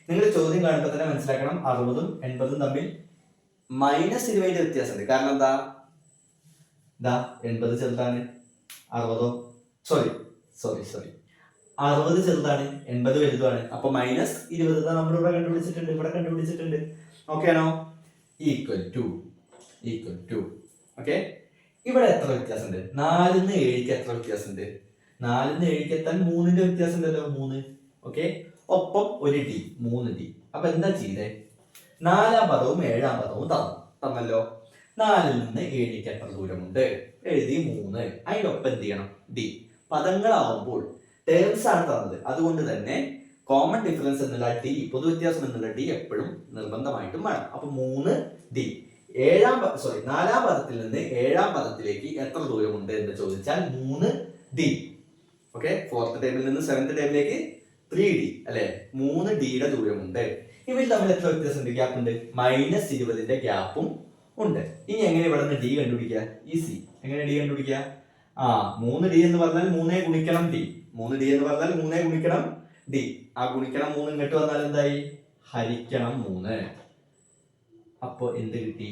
നിങ്ങൾ ചോദ്യം കാണുമ്പോൾ തന്നെ മനസ്സിലാക്കണം, 60ഉം 80ഉം തമ്മിൽ -20 വ്യത്യാസമുണ്ട്. കാരണം എന്താ? 80 ചെറുതാണ്, 60 ചെറുതാണ്, 80 വലുതാണ്. അപ്പൊ -20 നമ്മളിവിടെ കണ്ടുപിടിച്ചിട്ടുണ്ട്. ഓക്കെ ആണോ? Equal to. ഓക്കെ, ഇവിടെ എത്ര വ്യത്യാസമുണ്ട്? 4-ന്ന് 7ക്ക് എത്ര വ്യത്യാസമുണ്ട്? 4-ന്ന് 7ക്ക് എത്താൻ 3ന്റെ വ്യത്യാസം ഉണ്ടല്ലോ, 3. ഓക്കെ, ഒപ്പം ഒരു D, 3D. അപ്പൊ എന്താ ചെയ്തേ? 4ാം പദവും 7ാം പദവും തന്നല്ലോ. 4-ൽ നിന്ന് 7ലേക്ക് എത്ര ദൂരമുണ്ട്? എഴുതി 3. അതിനൊപ്പം എന്ത് ചെയ്യണം? ഡി. പദങ്ങളാവുമ്പോൾ ടേംസ് ആണ് തന്നത്, അതുകൊണ്ട് തന്നെ കോമൺ ഡിഫറൻസ് എന്നുള്ള ഡി, പൊതുവ്യത്യാസം എന്നുള്ള ഡി എപ്പോഴും നിർബന്ധമായിട്ടും വേണം. അപ്പൊ 3 ഡി. 4-ാം പദത്തിൽ നിന്ന് 7-ാം പദത്തിലേക്ക് എത്ര ദൂരമുണ്ട് എന്ന് ചോദിച്ചാൽ 3 ഡി. ഓക്കെ, 4th ടേമിൽ നിന്ന് 7th ടേമിലേക്ക് 3 ഡി അല്ലെ, 3 ഡിയുടെ ദൂരമുണ്ട്. ഇവയിൽ തമ്മിൽ എത്ര വ്യത്യാസമുണ്ട്? ഗ്യാപ്പ് ഉണ്ട്. -20ന്റെ ഗ്യാപ്പും ഉണ്ട്. ഇനി എങ്ങനെ ഇവിടെ നിന്ന് ഡി കണ്ടുപിടിക്കുക? ഈസി. എങ്ങനെ ഡി കണ്ടുപിടിക്കുക? 3 ഡി എന്ന് പറഞ്ഞാൽ 3 ഗുണിക്കണം ഡി. 3 ഡി എന്ന് പറഞ്ഞാൽ 3 ഗുണിക്കണം ഡി. ആ ഗുണിക്കണം 3 ഇങ്ങോട്ട് വന്നാൽ എന്തായി? ഹരിക്കണം 3. അപ്പൊ എന്ത് കിട്ടി?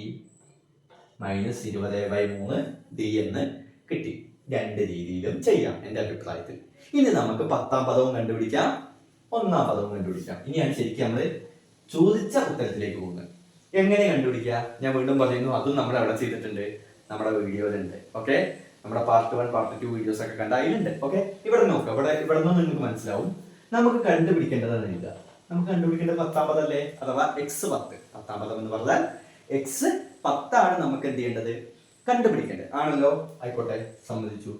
-20/3 ഡി എന്ന് കിട്ടി. രണ്ട് രീതിയിലും ചെയ്യാം എന്റെ അഭിപ്രായത്തിൽ. ഇനി നമുക്ക് 10-ാം പദവും കണ്ടുപിടിക്കാം, 1-ാം പദവും കണ്ടുപിടിക്കാം. ഇനിയാണ് ശരിക്കും നമ്മൾ ചോദിച്ച ഉത്തരത്തിലേക്ക് പോകുന്നത്. എങ്ങനെ കണ്ടുപിടിക്കുക? ഞാൻ വീണ്ടും പറയുന്നു, അതും നമ്മൾ അവിടെ ചെയ്തിട്ടുണ്ട്, നമ്മുടെ വീഡിയോയിലുണ്ട്. ഓക്കെ, നമ്മുടെ പാർട്ട് 1 പാർട്ട് 2 വീഡിയോസ് ഒക്കെ കണ്ട അതിലുണ്ട്. ഓക്കെ, ഇവിടെ നോക്കാം. ഇവിടെ നിന്ന് നിങ്ങൾക്ക് മനസ്സിലാവും. നമുക്ക് കണ്ടുപിടിക്കേണ്ടതാണ് ഇതാ. നമുക്ക് കണ്ടുപിടിക്കേണ്ടത് 10-ാം പദം അല്ലേ, അഥവാ x10. 10-ാം പദം എന്ന് പറഞ്ഞാൽ x10 ആണ് നമുക്ക് എന്ത് ചെയ്യേണ്ടത്? കണ്ടുപിടിക്കേണ്ടത് ആണല്ലോ. ആയിക്കോട്ടെ, സമ്മതിച്ചു.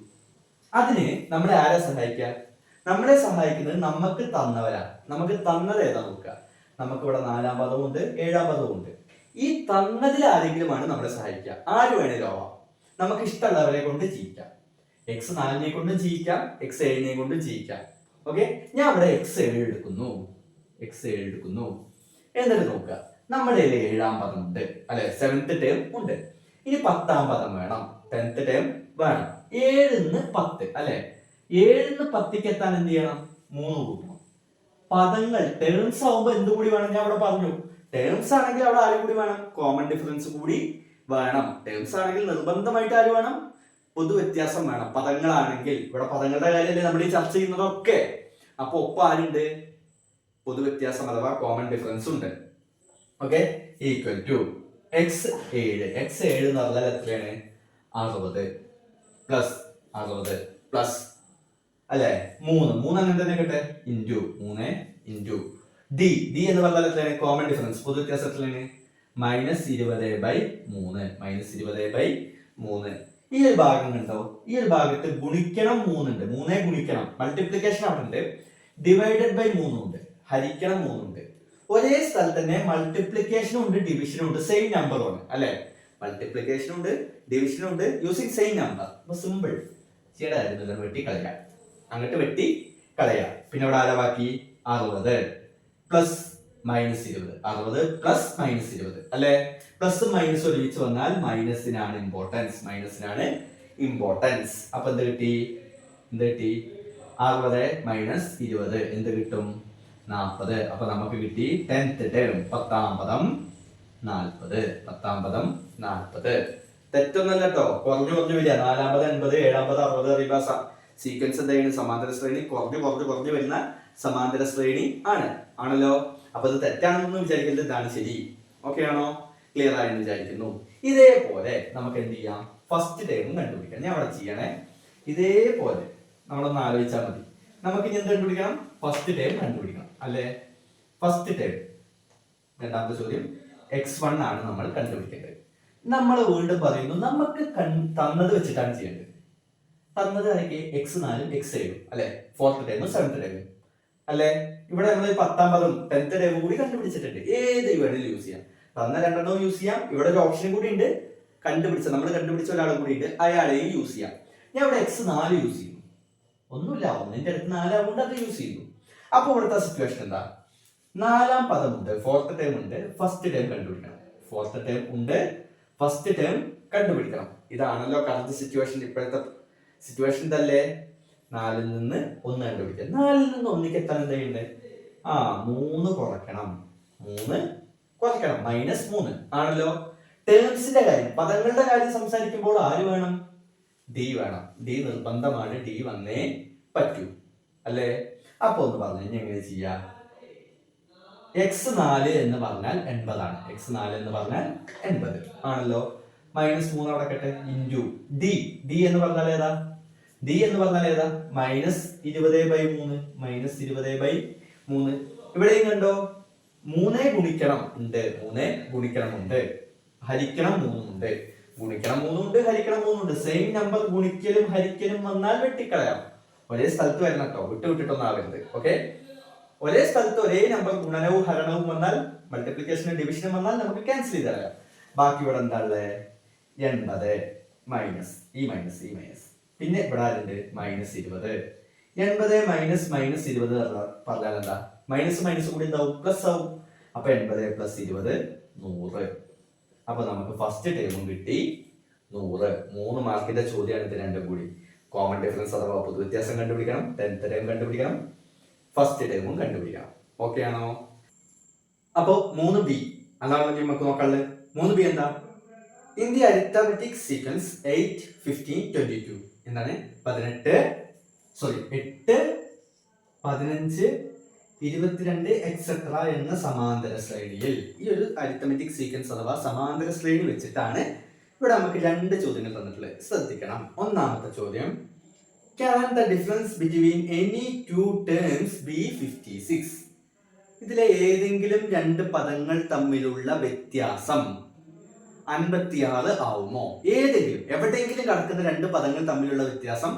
അതിന് നമ്മളെ ആരാ സഹായിക്കുക? നമ്മളെ സഹായിക്കുന്നത് നമുക്ക് തന്നവരാണ്. നമുക്ക് തന്നത് ഏതാ നോക്കുക. നമുക്ക് ഇവിടെ 4-ാം പദമുണ്ട്, 7-ാം പദമുണ്ട്. ഈ തന്നതിൽ ആരെങ്കിലുമാണ് നമ്മളെ സഹായിക്കുക. ആര് വേണേലും ആവാം, നമുക്ക് ഇഷ്ടമുള്ളവരെ കൊണ്ട് ചെയ്യിക്കാം. x4 കൊണ്ടും ചെയ്യിക്കാം, x7 കൊണ്ടും ചെയ്യിക്കാം. ഓക്കെ, ഞാൻ ഇവിടെ x7 എടുക്കുന്നു. എന്നിട്ട് നോക്കുക, നമ്മുടെ 7-ാം പദം ഉണ്ട് അല്ലെ, 7th ടേം ഉണ്ട്. ഇനി 10-ാം പദം വേണം, 10th ടേം വേണം. 7-ന്ന് 10 അല്ലെ, 7-ന്ന് 10ക്ക് എത്താൻ എന്ത് ചെയ്യണം? 3 കൂട്ടണം. പദങ്ങൾ ടേംസ് ആവുമ്പോ എന്ത് കൂടി വേണം? ഞാൻ അവിടെ പറഞ്ഞു, ടേംസ് ആണെങ്കിൽ അവിടെ ആരും കൂടി വേണം? കോമൺ ഡിഫറൻസ് കൂടി വേണം. ടേംസ് ആണെങ്കിൽ നിർബന്ധമായിട്ട് ആര് വേണം? പൊതുവ്യത്യാസം വേണം. പദങ്ങളാണെങ്കിൽ ഇവിടെ പദങ്ങളുടെ കാര്യമല്ലേ നമ്മൾ ഈ ചർച്ച ചെയ്യുന്നതൊക്കെ. അപ്പൊ ഒപ്പം ആരുണ്ട്? പൊതുവ്യത്യാസം അഥവാ കോമൺ ഡിഫറൻസ് ഉണ്ട്. Okay, equal to x7. x7 എന്ന് പറഞ്ഞാൽ എത്രയാണ്? 60 പ്ലസ് 60 പ്ലസ് അല്ലെ 3 അങ്ങനെ തന്നെ കിട്ടെ, ഇൻറ്റു 3 ഇൻറ്റു ഡി. ഡി എന്ന് പറഞ്ഞാൽ എത്രയാണ്? കോമൺ ഡിഫറൻസ്, പൊതുവ്യത്യാസം എത്രയാണ്? -20/3. ഈ ഒരു ഭാഗം കണ്ടോ? ഈ ഒരു ഭാഗത്ത് ഗുണിക്കണം 3 ഉണ്ട്. 3 ഗുണിക്കണം, മൾട്ടിപ്ലിക്കേഷൻ അവിടെ ഉണ്ട്. ഡിവൈഡഡ് ബൈ 3 ഉണ്ട്, ഹരിക്കണം 3 ഉണ്ട്. ഒരേ സ്ഥലത്ത് തന്നെ മൾട്ടിപ്ലിക്കേഷനും ഉണ്ട്, ഡിവിഷനും ഉണ്ട്. സെയിം നമ്പർ ആണ് അല്ലെ, മൾട്ടിപ്ലിക്കേഷനും ഉണ്ട്, ഡിവിഷനും ഉണ്ട്, യൂസിങ് സെയിം നമ്പർ. അപ്പൊ സിമ്പിൾ ചെയ്യടായിരുന്നു, വെട്ടി കളയാം. അങ്ങോട്ട് വെട്ടി കളയാം. പിന്നെ ഇവിടെ ആരാ ബാക്കി? 60 പ്ലസ് -20. 60 പ്ലസ് -20 അല്ലെ. പ്ലസ് മൈനസ് ഒരുമിച്ച് വന്നാൽ മൈനസിനാണ് ഇമ്പോർട്ടൻസ്. അപ്പൊ എന്ത് കിട്ടി? 60 - 20 എന്ത് കിട്ടും? 40. അപ്പൊ നമുക്ക് കിട്ടി 10th ടേം, 10-ാം പദം 40. 10-ാം പദം 40. തെറ്റൊന്നല്ല കേട്ടോ, കുറഞ്ഞു വരിക. 4-ാം പദം 80, 7-ാം പദം 60 അറിയുമ്പോ സീക്വൻസ് എന്താണ്? സമാന്തര ശ്രേണി കുറഞ്ഞു വരുന്ന സമാന്തര ശ്രേണി ആണല്ലോ. അപ്പൊ ഇത് തെറ്റാണെന്നൊന്നും വിചാരിക്കരുത്, ഇതാണ് ശരി. ഓക്കെ ആണോ? ക്ലിയർ ആയെന്ന് വിചാരിക്കുന്നു. ഇതേപോലെ നമുക്ക് എന്ത് ചെയ്യാം? ഫസ്റ്റ് ടേമും കണ്ടുപിടിക്കാം. ഞാൻ അവിടെ ചെയ്യണേ. ഇതേപോലെ നമ്മളൊന്ന് ആലോചിച്ചാൽ മതി. നമുക്ക് ഇനി എന്ത് കണ്ടുപിടിക്കണം? ഫസ്റ്റ് ടേം കണ്ടുപിടിക്കണം അല്ലെ. ഫസ്റ്റ് ടേം, രണ്ടാമത്തെ ചോദ്യം, x1 ആണ് നമ്മൾ കണ്ടുപിടിക്കേണ്ടത്. നമ്മൾ വീണ്ടും പറയുന്നു, നമുക്ക് തന്നത് വെച്ചിട്ടാണ് ചെയ്യേണ്ടത്. തന്നത് ആരൊക്കെ? x4 x7 അല്ലെ, 4th ടേം 7th ടേം അല്ലെ. ഇവിടെ നമ്മൾ 10-ാം പദം 10th ടേം കൂടി കണ്ടുപിടിച്ചിട്ടുണ്ട്. ഏത് വേണമെങ്കിലും യൂസ് ചെയ്യാം. തന്ന രണ്ടെണ്ണവും യൂസ് ചെയ്യാം. ഇവിടെ ഒരു ഓപ്ഷൻ കൂടി ഉണ്ട്, നമ്മൾ കണ്ടുപിടിച്ച ഒരാളും കൂടി ഉണ്ട്, അയാളെയും യൂസ് ചെയ്യാം. ഞാൻ ഇവിടെ x4 യൂസ് ചെയ്യുന്നു. ഒന്നുമില്ല, 1ന്റെ അടുത്ത് 4 ആവുകൊണ്ട് അത് യൂസ് ചെയ്യുന്നു. അപ്പൊ ഇവിടുത്തെ സിറ്റുവേഷൻ എന്താ? 4-ാം പദം ഉണ്ട്, 4th ടേം ഉണ്ട്, ഫസ്റ്റ് ടേം കണ്ടുപിടിക്കണം. 4th ടേം ഉണ്ട്, ഫസ്റ്റ് ടേം കണ്ടുപിടിക്കണം. ഇതാണല്ലോ കറന്റ് സിറ്റുവേഷൻ. ഇപ്പോഴത്തെ സിറ്റുവേഷൻ ഇതല്ലേ. 4-ൽ നിന്ന് 1 കണ്ടുപിടിക്കാം. 4-ൽ നിന്ന് 1ക്ക് എത്താൻ എന്താ ചെയ്യണ്ടേ? 3 കുറയ്ക്കണം. -3 ആണല്ലോ. ടേംസിന്റെ കാര്യം, പദങ്ങളുടെ കാര്യം സംസാരിക്കുമ്പോൾ ആര് വേണം? ഡി വേണം. ഡി നിർബന്ധമാണ്, ഡി വന്നേ പറ്റൂ അല്ലേ. അപ്പൊ ഒന്ന് പറഞ്ഞു എങ്ങനെ ചെയ്യാ? x4 എന്ന് പറഞ്ഞാൽ 80 ആണ്. x4 എന്ന് പറഞ്ഞാൽ 80 ആണല്ലോ. -3 അവിടെ കട്ടെ, ഇൻറ്റു ഡി. ഡി എന്ന് പറഞ്ഞാൽ ഏതാ? -20/3. ഇവിടെയും കണ്ടോ, 3 ഗുണിക്കണം ഉണ്ട്. ഹരിക്കണം 3 ഉണ്ട്, ഗുണിക്കണം 3 ഉണ്ട്, ഹരിക്കണം 3 ഉണ്ട്. സെയിം നമ്പർ ഗുണിക്കലും ഹരിക്കലും വന്നാൽ വെട്ടിക്കളയാം. ഒരേ സ്ഥലത്ത് വരണം കേട്ടോ, വിട്ടിട്ടൊന്നും ആവരുത്. ഓക്കെ, ഒരേ സ്ഥലത്ത് ഒരേ നമ്പർ ഗുണനവും ഹരണവും വന്നാൽ, മൾട്ടിപ്ലിക്കേഷനും ഡിവിഷനും വന്നാൽ നമുക്ക് ക്യാൻസൽ ചെയ്ത് കളയാം. ബാക്കി ഇവിടെ എന്താ ഉള്ളത്? 80 മൈനസ് ഈ മൈനസ് ഈ മൈനസ്, പിന്നെ ഇവിടെ ആരുണ്ട്? -20. 80 മൈനസ് -20 പറഞ്ഞാൽ എന്താ? മൈനസ് മൈനസ് കൂടി എന്താവും? പ്ലസ് ആവും. അപ്പൊ 80 + 20 100. അപ്പൊ നമുക്ക് ഫസ്റ്റ് ടേമും കിട്ടി 100. 3 മാർക്കിന്റെ ചോദ്യമാണ് ഇത് രണ്ടും കൂടി. കോമൺ ഡിഫറൻസ് അഥവാ പൊതുവ്യത്യാസം കണ്ടുപിടിക്കണം, 10th ടേം കണ്ടുപിടിക്കണം, ഫസ്റ്റ് ടേമും കണ്ടുപിടിക്കണം. ഓക്കെ ആണോ? അപ്പോ 3B അതാണ് നമുക്ക് നോക്കാനുള്ളത്. 3B എന്താ? ഇൻ ദി അരിത്തമെറ്റിക് സീക്വൻസ് 8, 15, 22 എന്താണ്? 8, 15, 22 എക്സെട്ര എന്ന സമാന്തര ശ്രേണിയിൽ, ഈ ഒരു അരിത്തമെറ്റിക് സീക്വൻസ് അഥവാ സമാന്തര ശ്രേണി വെച്ചിട്ടാണ് ഇവിടെ നമുക്ക് 2 ചോദ്യങ്ങൾ തന്നിട്ടുള്ളത്. ശ്രദ്ധിക്കണം. ഒന്നാമത്തെ ചോദ്യം, can the difference between any two terms be 56? ഇതിലെ ഏതെങ്കിലും 2 പദങ്ങൾ തമ്മിലുള്ള വ്യത്യാസം 56 ആവുമോ? ഏതെങ്കിലും എവിടെയെങ്കിലും കിടക്കുന്ന 2 പദങ്ങൾ തമ്മിലുള്ള വ്യത്യാസം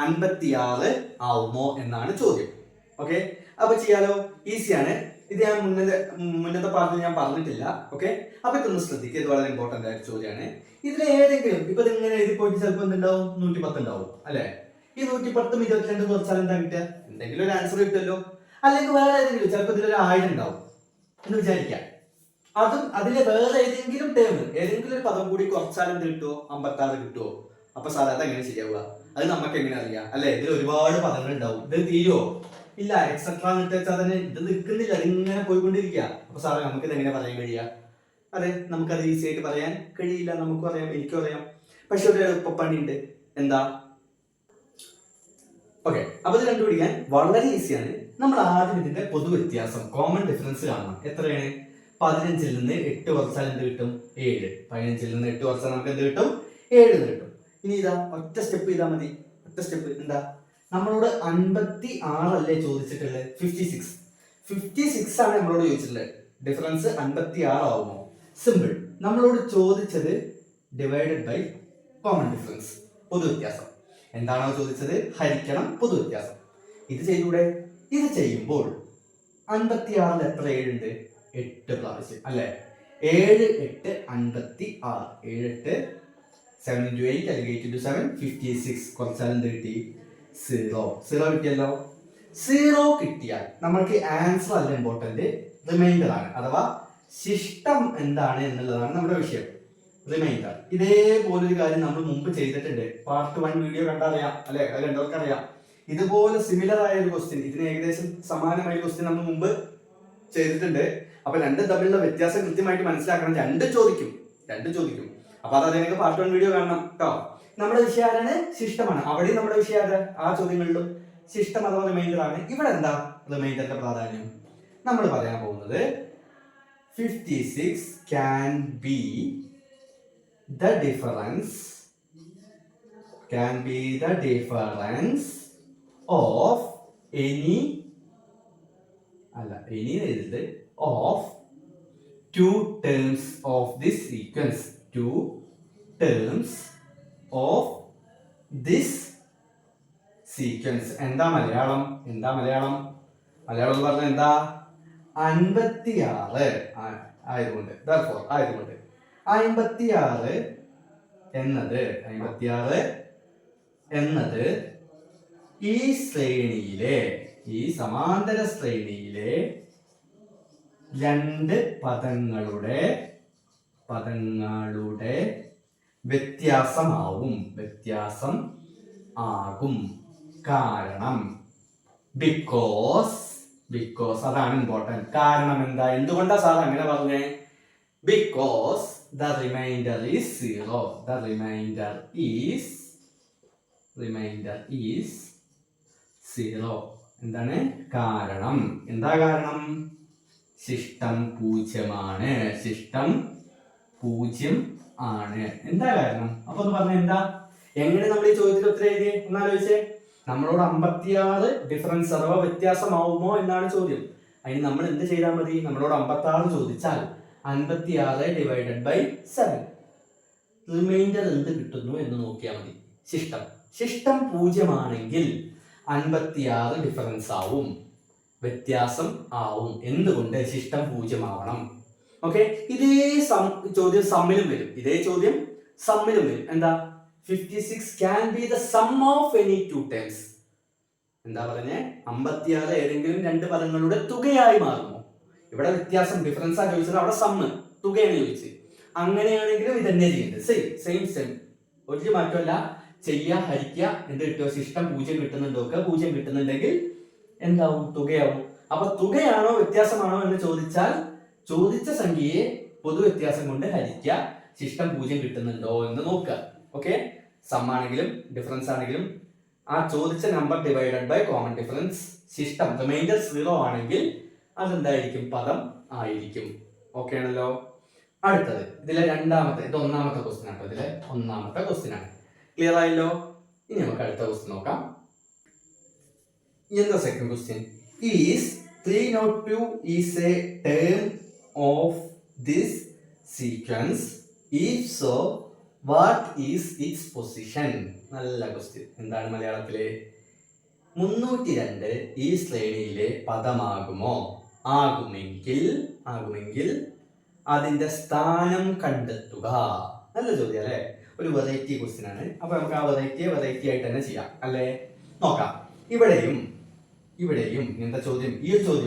56 ആവുമോ എന്നാണ് ചോദ്യം. ഓക്കെ, അപ്പൊ ചെയ്യാലോ? ഈസിയാണ്. ഇത് ഞാൻ മുന്നത്തെ പാഠത്തിൽ ഞാൻ പറഞ്ഞിട്ടില്ല. ഓക്കെ, അപ്പൊ ഇതൊന്ന് ശ്രദ്ധിക്കുക, ഇത് വളരെ ഇമ്പോർട്ടന്റ് ആയ ചോദ്യമാണ്. ഇതിലെ ഏതെങ്കിലും, ഇപ്പൊ ഇതിങ്ങനെ എഴുതി പോയിട്ട് ചിലപ്പോൾ എന്തുണ്ടാവും? 110 ഉണ്ടാവും അല്ലെ? ഈ 110 22 കുറച്ചാൽ എന്താ കിട്ടുക? എന്തെങ്കിലും ഒരു ആൻസർ കിട്ടുമല്ലോ. അല്ലെങ്കിൽ വേറെ ഏതെങ്കിലും, ചിലപ്പോൾ ഇതിലൊരു 1000 ഉണ്ടാവും എന്ന് വിചാരിക്കാം. അതും അതിലെ വേറെ ഏതെങ്കിലും ടേം, ഏതെങ്കിലും ഒരു പദം കൂടി കുറച്ചാൽ എന്ത് കിട്ടുമോ? 56 കിട്ടുമോ? അപ്പൊ സാർ അതെങ്ങനെ ശരിയാവുക? അത് നമുക്ക് എങ്ങനെ അറിയാം? അല്ലെ, ഇതിൽ ഒരുപാട് പദങ്ങൾ ഉണ്ടാവും. ഇത് തീരുമോ? ഇല്ല. എക്സെട്ര വെച്ചാൽ തന്നെ ഇത് നിൽക്കുന്നില്ല, അതിങ്ങനെ പോയിക്കൊണ്ടിരിക്കുക. അപ്പൊ സാറേ നമുക്ക് ഇത് എങ്ങനെ പറയാൻ കഴിയുക? അതെ, നമുക്കത് ഈസി ആയിട്ട് പറയാൻ കഴിയില്ല. നമുക്കും അറിയാം, എനിക്കും അറിയാം. പക്ഷെ ഒരു എളുപ്പപ്പണി ഉണ്ട്. എന്താ? ഓക്കെ, അപ്പൊ ഇത് കണ്ടുപിടിക്കാൻ വളരെ ഈസിയാണ്. നമ്മൾ ആദ്യം ഇതിന്റെ പൊതുവ്യത്യാസം, കോമൺ ഡിഫറൻസ് കാണണം. എത്രയാണ്? 15ൽ നിന്ന് 8 കുറച്ചാൽ എന്ത് കിട്ടും? 7. 15ൽ നിന്ന് 8 കുറച്ചാൽ നമുക്ക് എന്ത് കിട്ടും? 7 കിട്ടും. ഇനി ഇതാ ഒറ്റ സ്റ്റെപ്പ് ചെയ്താൽ മതി. ഒറ്റ സ്റ്റെപ്പ്. എന്താ? നമ്മളോട് 56 അല്ലേ ചോദിച്ചിട്ടുള്ളത്? 56 ആണ് നമ്മളോട് ചോദിച്ചിട്ടുള്ളത്. ഡിഫറൻസ് 56 ആവുമോ? സിമ്പിൾ. നമ്മളോട് ചോദിച്ചത് ഡിവൈഡഡ് ബൈ കോമൺ ഡിഫറൻസ്, പൊതുവ്യത്യാസം. എന്താണോ ചോദിച്ചത്? ഹരിക്കണം പൊതുവ്യത്യാസം. ഇത് ചെയ്തൂടെ? ഇത് ചെയ്യുമ്പോൾ 56ൽ എത്ര 7 ഉണ്ട്? 8 പ്രാവശ്യം അല്ലെ? 7, 8, 56. 7, 8, 7 into 8 അല്ലെങ്കിൽ 8 into 7, 56. കുറച്ചാൽ എന്ത് കിട്ടി? 0. 0 കിട്ടിയല്ലോ. 0 കിട്ടിയാൽ നമ്മൾക്ക് ആൻസർ അല്ല ഇമ്പോർട്ടന്റ്, റിമൈൻഡർ ആണ്. അഥവാ ശിഷ്ടം എന്താണ് എന്നുള്ളതാണ് നമ്മുടെ വിഷയം. റിമൈൻഡർ. ഇതേപോലൊരു കാര്യം നമ്മൾ മുമ്പ് ചെയ്തിട്ടുണ്ട്. പാർട്ട് 1 വീഡിയോ കണ്ടറിയാം അല്ലെ? അത് കണ്ടവർക്ക് അറിയാം. ഇതുപോലെ സിമിലർ ആയ ഒരു ക്വസ്റ്റ്യൻ, ഇതിന് ഏകദേശം സമാനമായ ക്വസ്റ്റ്യൻ നമ്മൾ മുമ്പ് ചെയ്തിട്ടുണ്ട്. അപ്പൊ രണ്ടും തമ്മിലുള്ള വ്യത്യാസം കൃത്യമായിട്ട് മനസ്സിലാക്കണം. രണ്ടും ചോദിക്കും. അപ്പൊ അത് അതിനൊക്കെ പാർട്ട് 1 വീഡിയോ കാണണം കേട്ടോ. നമ്മുടെ വിഷയം ആരാണ്? ശിഷ്ടമാണ്. അവിടെയും നമ്മുടെ വിഷയം ആരാ? ആ ചോദ്യങ്ങളിലും ശിഷ്ടം അഥവാ റിമൈൻഡർ ആണ്. ഇവിടെ എന്താ റിമൈൻഡറിന്റെ പ്രാധാന്യം? നമ്മൾ പറയാൻ പോകുന്നത് 56 can be the difference of any of two terms of this sequence. Two terms of this sequence. എന്താ മലയാളം? മലയാളം പറഞ്ഞ എന്താ? 56 ആയതുകൊണ്ട് 56 എന്നത് ഈ ശ്രേണിയിലെ, ഈ സമാന്തര ശ്രേണിയിലെ 2 പദങ്ങളുടെ വ്യത്യാസം ആകും. കാരണം ബിക്കോസ് അതാണ് ഇമ്പോർട്ടന്റ്. കാരണം എന്താ? എന്തുകൊണ്ടാ സാർ അങ്ങനെ പറഞ്ഞേ? Because the reminder is 0. The reminder is 0. എന്താണ് കാരണം? ശിഷ്ടം 0 ആണ്. എന്താ കാരണം? അപ്പൊ ഒന്ന് പറഞ്ഞ എന്താ? എങ്ങനെ നമ്മൾ ഈ ചോദ്യത്തിൽ ഉത്തരം എഴുതിയേ? ഒന്നാലോചിച്ചേ. നമ്മളോട് 56 ഡിഫറൻസ് അഥവാ വ്യത്യാസമാവുമോ എന്നാണ് ചോദ്യം. അതിന് നമ്മൾ എന്ത് ചെയ്താൽ മതി? നമ്മളോട് 56 ചോദിച്ചാൽ 56 ഡിവൈഡഡ് ബൈ 7. റിമൈൻഡർ എന്ത് കിട്ടുന്നു എന്ന് നോക്കിയാൽ മതി. ശിഷ്ടം 0 ആണെങ്കിൽ 56 ഡിഫറൻസ് ആവും, വ്യത്യാസം ആവും. എന്തുകൊണ്ട്? ശിഷ്ടം 0 ആവണം. ഓക്കെ, ഇതേ ചോദ്യം സമ്മിലും വരും. എന്താ? 56 can be the sum of any two terms. എന്താ പറഞ്ഞേ? 56 ഏതെങ്കിലും രണ്ട് പദങ്ങളുടെ തുകയായി മാറുമോ? ഇവിടെ വ്യത്യാസം ഡിഫറൻസ് ആ ചോദിച്ചത്, അവിടെ സമ്മ് തുകയാണ് ചോദിച്ചത്. അങ്ങനെയാണെങ്കിലും ഇതന്നെ ചെയ്യേണ്ടത്. സെയിം ഒരു മാറ്റമല്ല. ചെയ്യുക, ഹരിക്കുക, എന്ത് കിട്ടുമോ? ശിഷ്ടം 0 കിട്ടുന്നുണ്ടോ? 0 കിട്ടുന്നുണ്ടെങ്കിൽ എന്താവും? തുകയാവും. അപ്പൊ തുകയാണോ വ്യത്യാസമാണോ എന്ന് ചോദിച്ചാൽ ചോദിച്ച സംഖ്യയെ പൊതു വ്യത്യാസം കൊണ്ട് ഹരിക്കുക, ശിഷ്ടം 0 കിട്ടുന്നുണ്ടോ എന്ന് നോക്കുക. ഓക്കെ, സം ആണെങ്കിലും ഡിഫറൻസ് ആണെങ്കിലും ആ ചോദിച്ച number divided by common difference, ശിഷ്ടം റിമൈൻഡർ 0 ആണെങ്കിൽ അതെന്തായിരിക്കും? പദം ആയിരിക്കും. ഓക്കെ ആണല്ലോ. അടുത്തത് ഇതിലെ രണ്ടാമത്തെ, ഇത് ഒന്നാമത്തെ ക്വസ്റ്റ്യൻ ആണ്. ഇതിലെ ഒന്നാമത്തെ ക്വസ്റ്റ്യൻ ആണ്. ക്ലിയർ ആയല്ലോ? ഇനി നമുക്ക് അടുത്ത ക്വസ്റ്റ്യൻ നോക്കാം. In the second question, is 302 is a term of this sequence? If so, what is its position? നല്ല ക്വസ്റ്റ്യൻ. എന്താണ് മലയാളത്തില്? 302 ഈ ശ്രേണിയിലെ പദമാകുമോ? ആകുമെങ്കിൽ അതിന്റെ സ്ഥാനം കണ്ടെത്തുക. നല്ല ചോദ്യം അല്ലേ? ഒരു വെറൈറ്റി ക്വസ്റ്റ്യൻ ആണ്. അപ്പൊ നമുക്ക് ആ വെറൈറ്റി ആയിട്ട് തന്നെ ചെയ്യാം അല്ലേ? നോക്കാം. ഇവിടെയും ഇങ്ങനത്തെ ചോദ്യം,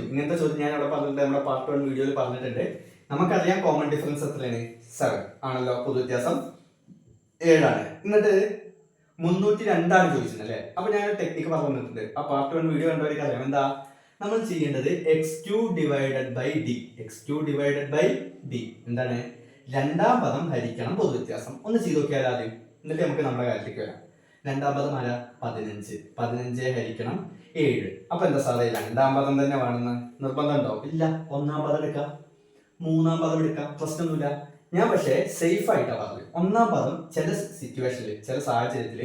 ഇങ്ങനത്തെ ചോദ്യം ഞാൻ അവിടെ പറഞ്ഞിട്ടുണ്ട്, നമ്മുടെ പാർട്ട് 1 വീഡിയോയിൽ പറഞ്ഞിട്ടുണ്ട്. നമുക്കറിയാം കോമൺ ഡിഫറൻസ് എത്രയാണ്? 7 ആണല്ലോ. പൊതു വ്യത്യാസം 7 ആണ്. എന്നിട്ട് 302 ആണ് ചോദിച്ചത് അല്ലേ? അപ്പൊ ഞാൻ ടെക്നിക്ക് പറഞ്ഞിട്ടുണ്ട്. ആ പാർട്ട് 1 വീഡിയോ കണ്ടവർക്ക് അറിയാം. എന്താ നമ്മൾ ചെയ്യേണ്ടത്? x2 divided by d. എന്താണ്? രണ്ടാം പദം ഹരിക്കണം പൊതു വ്യത്യാസം. ഒന്ന് ചെയ്ത് നോക്കിയാൽ ആദ്യം, എന്നിട്ട് നമുക്ക് നമ്മുടെ കാര്യത്തിലേക്ക് വരാം. രണ്ടാം പദം ആരാ? 15 ഹരിക്കണം 7. അപ്പൊ എന്താ സാറേ, രണ്ടാം പദം തന്നെ വേണമെന്ന് നിർബന്ധം ഉണ്ടോ? ഇല്ല. ഒന്നാം പദം എടുക്കാം, മൂന്നാം പദം എടുക്കാം, പ്രശ്നമൊന്നുമില്ല. ഞാൻ പക്ഷേ സേഫ് ആയിട്ടാ പറഞ്ഞു. ഒന്നാം പദം ചില സിറ്റുവേഷനിൽ, ചില സാഹചര്യത്തിൽ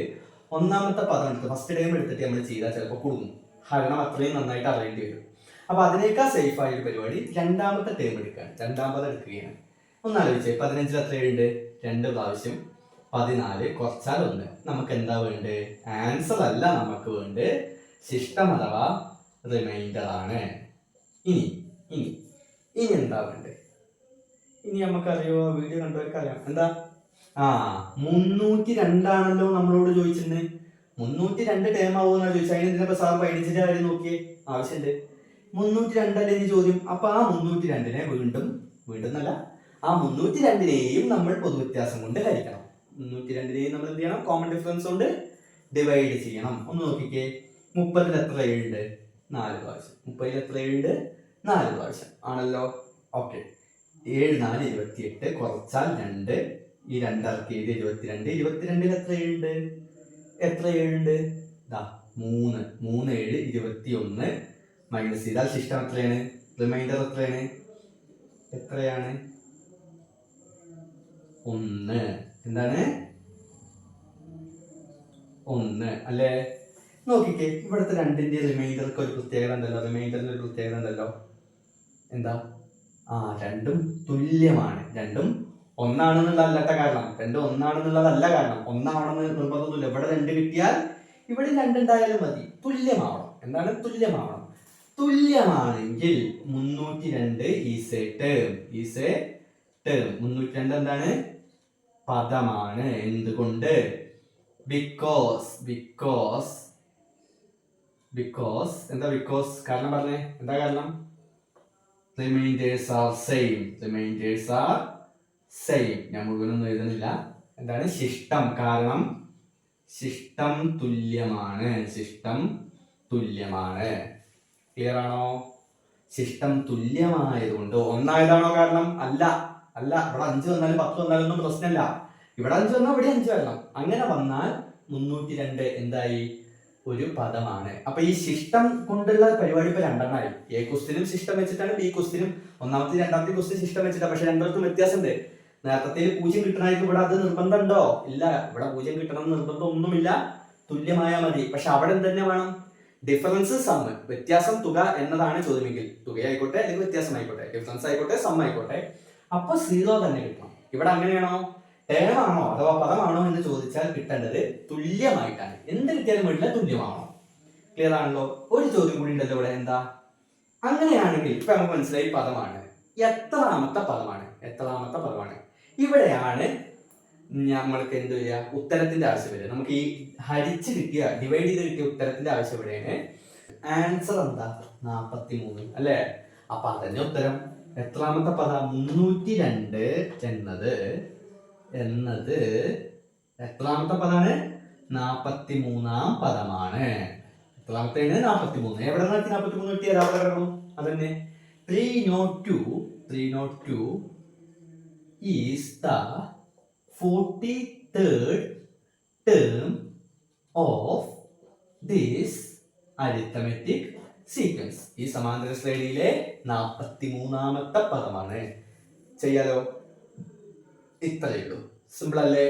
ഒന്നാമത്തെ പദം എടുത്ത് ഫസ്റ്റ് ടൈം എടുത്തിട്ട് നമ്മൾ ചെയ്താൽ ചിലപ്പോൾ കുടുങ്ങും. ഹരണം അത്രയും നന്നായിട്ട് അറിയേണ്ടി വരും. അപ്പൊ അതിനേക്കാൾ സേഫ് ആയ ഒരു പരിപാടി രണ്ടാമത്തെ ടേം എടുക്കുകയാണ്. രണ്ടാം പദം എടുക്കുകയാണ്. ഒന്നാലോചിച്ചേ, 15 എത്ര ഉണ്ട്? 2 പ്രാവശ്യം 14 കുറച്ചാൽ 1. നമുക്ക് എന്താ വേണ്ടത്? ആൻസർ അല്ല നമുക്ക് വേണ്ടത്, ശിഷ്ടം അഥവാ റിമൈൻഡർ ആണ്. ഇനി എന്താ വേണ്ടത്? ഇനി നമുക്കറിയോ? വീഡിയോ കണ്ടവർക്ക് അറിയാം. എന്താ? 302 ആണല്ലോ നമ്മളോട് ചോദിച്ചിട്ടുണ്ട്. 302 ടേം ആവുമെന്നാ ചോദിച്ചത്. അതിനെന്തിനാ സാർ 15ന്റെ കാര്യം നോക്കിയേ? ആവശ്യമുണ്ട്. 302 അല്ലേ ഇനി ചോദ്യം. അപ്പൊ ആ 302നെ വീണ്ടും എന്നല്ല, ആ 302നെയും നമ്മൾ പൊതുവ്യത്യാസം കൊണ്ട് ഹരിക്കണം. 302നെയും നമ്മൾ എന്ത് ചെയ്യണം? കോമൺ ഡിഫറൻസ് കൊണ്ട് ഡിവൈഡ് ചെയ്യണം. ഒന്ന് നോക്കിക്കേ, 30 എത്ര 7 ഉണ്ട്? 4 പ്രാവശ്യം. 30 എത്ര 7 ഉണ്ട്? 4 പ്രാവശ്യം ആണല്ലോ. ഓക്കെ, 7 4 28 കുറച്ചാൽ 2. ഈ 2 ഇറക്കിയത് 22. 22 എത്ര 7 ഉണ്ട്? 3 7 21 മൈനസ് ചെയ്താൽ ശിഷ്ടം എത്രയാണ്? റിമൈൻഡർ എത്രയാണ്? 1. എന്താണ്? 1 അല്ലേ? നോക്കിക്കേ, ഇവിടുത്തെ 2ന്റെ റിമൈൻഡർക്ക് ഒരു പ്രത്യേകത ഉണ്ടല്ലോ. എന്താ? രണ്ടും തുല്യമാണ്. രണ്ടും ഒന്നാണെന്നുള്ളതല്ല കാരണം. 2 ഒന്നാണെന്നുള്ളതല്ല കാരണം. ഒന്നാണെന്ന് നിർബന്ധമൊന്നുമില്ല. ഇവിടെ 2 കിട്ടിയാൽ ഇവിടെ 2 ഉണ്ടായാലും മതി. തുല്യമാവണം. എന്താണ്? തുല്യമാവണം. തുല്യമാണെങ്കിൽ 302 ഈസ് എ ടേം. 302 എന്താണ്? പദമാണ്. എന്തുകൊണ്ട്? ബിക്കോസ് എന്താ ബിക്കോസ്? കാരണം പറഞ്ഞേ, എന്താ കാരണം? Reminders are same. ഞാൻ മുഴുവനൊന്നും എഴുതുന്നില്ല. എന്താണ്? ശിഷ്ടം. കാരണം ശിഷ്ടം തുല്യമാണ്. ക്ലിയർ ആണോ? ശിഷ്ടം തുല്യമായതുകൊണ്ട്. ഒന്നായതാണോ കാരണം? അല്ല. ഇവിടെ 5 വന്നാലും 10 വന്നാലും ഒന്നും പ്രശ്നമില്ല. ഇവിടെ 5 വന്നാൽ ഇവിടെ 5 വരണം. അങ്ങനെ വന്നാൽ 302 എന്തായി? ഒരു പദമാണ്. അപ്പൊ ഈ ശിഷ്ടം കൊണ്ടുള്ള പരിപാടി ഇപ്പൊ 2 എണ്ണമായി. എ ക്വസ്റ്റിനും ശിഷ്ടം വെച്ചിട്ടാണ്, ബി ക്വസ്റ്റിനും ഒന്നാമത്തെ രണ്ടാമത്തെ ക്വസ്റ്റ്യൻ ശിഷ്ടം വെച്ചിട്ടാണ്. പക്ഷെ രണ്ടിടത്തും വ്യത്യാസമുണ്ട്. നേരത്തെ 0 കിട്ടണമായിട്ട് ഇവിടെ അത് നിർബന്ധം ഉണ്ടോ? ഇല്ല. ഇവിടെ 0 കിട്ടണം നിർബന്ധം ഒന്നുമില്ല. തുല്യമായാൽ മതി. പക്ഷെ അവിടെ തന്നെ വേണം ഡിഫറൻസ് സം, വ്യത്യാസം തുക എന്നതാണ് ചോദ്യമെങ്കിൽ, തുകയായിക്കോട്ടെ അല്ലെങ്കിൽ വ്യത്യാസം ആയിക്കോട്ടെ, ഡിഫറൻസ് ആയിക്കോട്ടെ സം ആയിക്കോട്ടെ, അപ്പൊ 0 തന്നെ കിട്ടണം. ഇവിടെ അങ്ങനെയാണോ? ടേം ആണോ അഥവാ പദമാണോ എന്ന് ചോദിച്ചാൽ കിട്ടേണ്ടത് തുല്യമായിട്ടാണ്. എന്ത് കിട്ടിയാലും വേണ്ടില്ല, തുല്യമാണോ. ക്ലിയർ ആണല്ലോ. ഒരു ചോദ്യം കൂടി ഉണ്ടല്ലോ ഇവിടെ. എന്താ? അങ്ങനെയാണെങ്കിൽ ഇപ്പൊ നമുക്ക് മനസ്സിലായി പദമാണ്. എത്രാമത്തെ പദമാണ്? എത്രാമത്തെ പദമാണ്? ഇവിടെയാണ് നമ്മൾക്ക് എന്ത് വരിക? ഉത്തരത്തിന്റെ ആവശ്യം വരിക. നമുക്ക് ഈ ഹരിച്ച് കിട്ടിയ, ഡിവൈഡ് ചെയ്ത് കിട്ടിയ ഉത്തരത്തിന്റെ ആവശ്യം ഇവിടെയാണ്. ആൻസർ എന്താ? 43 അല്ലേ? അപ്പൊ അതിന്റെ ഉത്തരം എത്രാമത്തെ പദം? 302 എന്നത് എത്രാമത്തെ പദമാണ്? 43-ാം പദമാണ്. എത്രാമത്തെ? 43. എവിടെ നിന്നാക്കി 43 കിട്ടിയത്? അവിടെ കിടക്കണം. അതന്നെ 302 is the 43rd term of this arithmetic sequence. ഈ സമാന്തര ശ്രേണിയിലെ 43-ാമത്തെ പദമാണ്. ചെയ്യാലോ? ഇത്രയേ ഉള്ളൂ. സിമ്പിൾ അല്ലേ?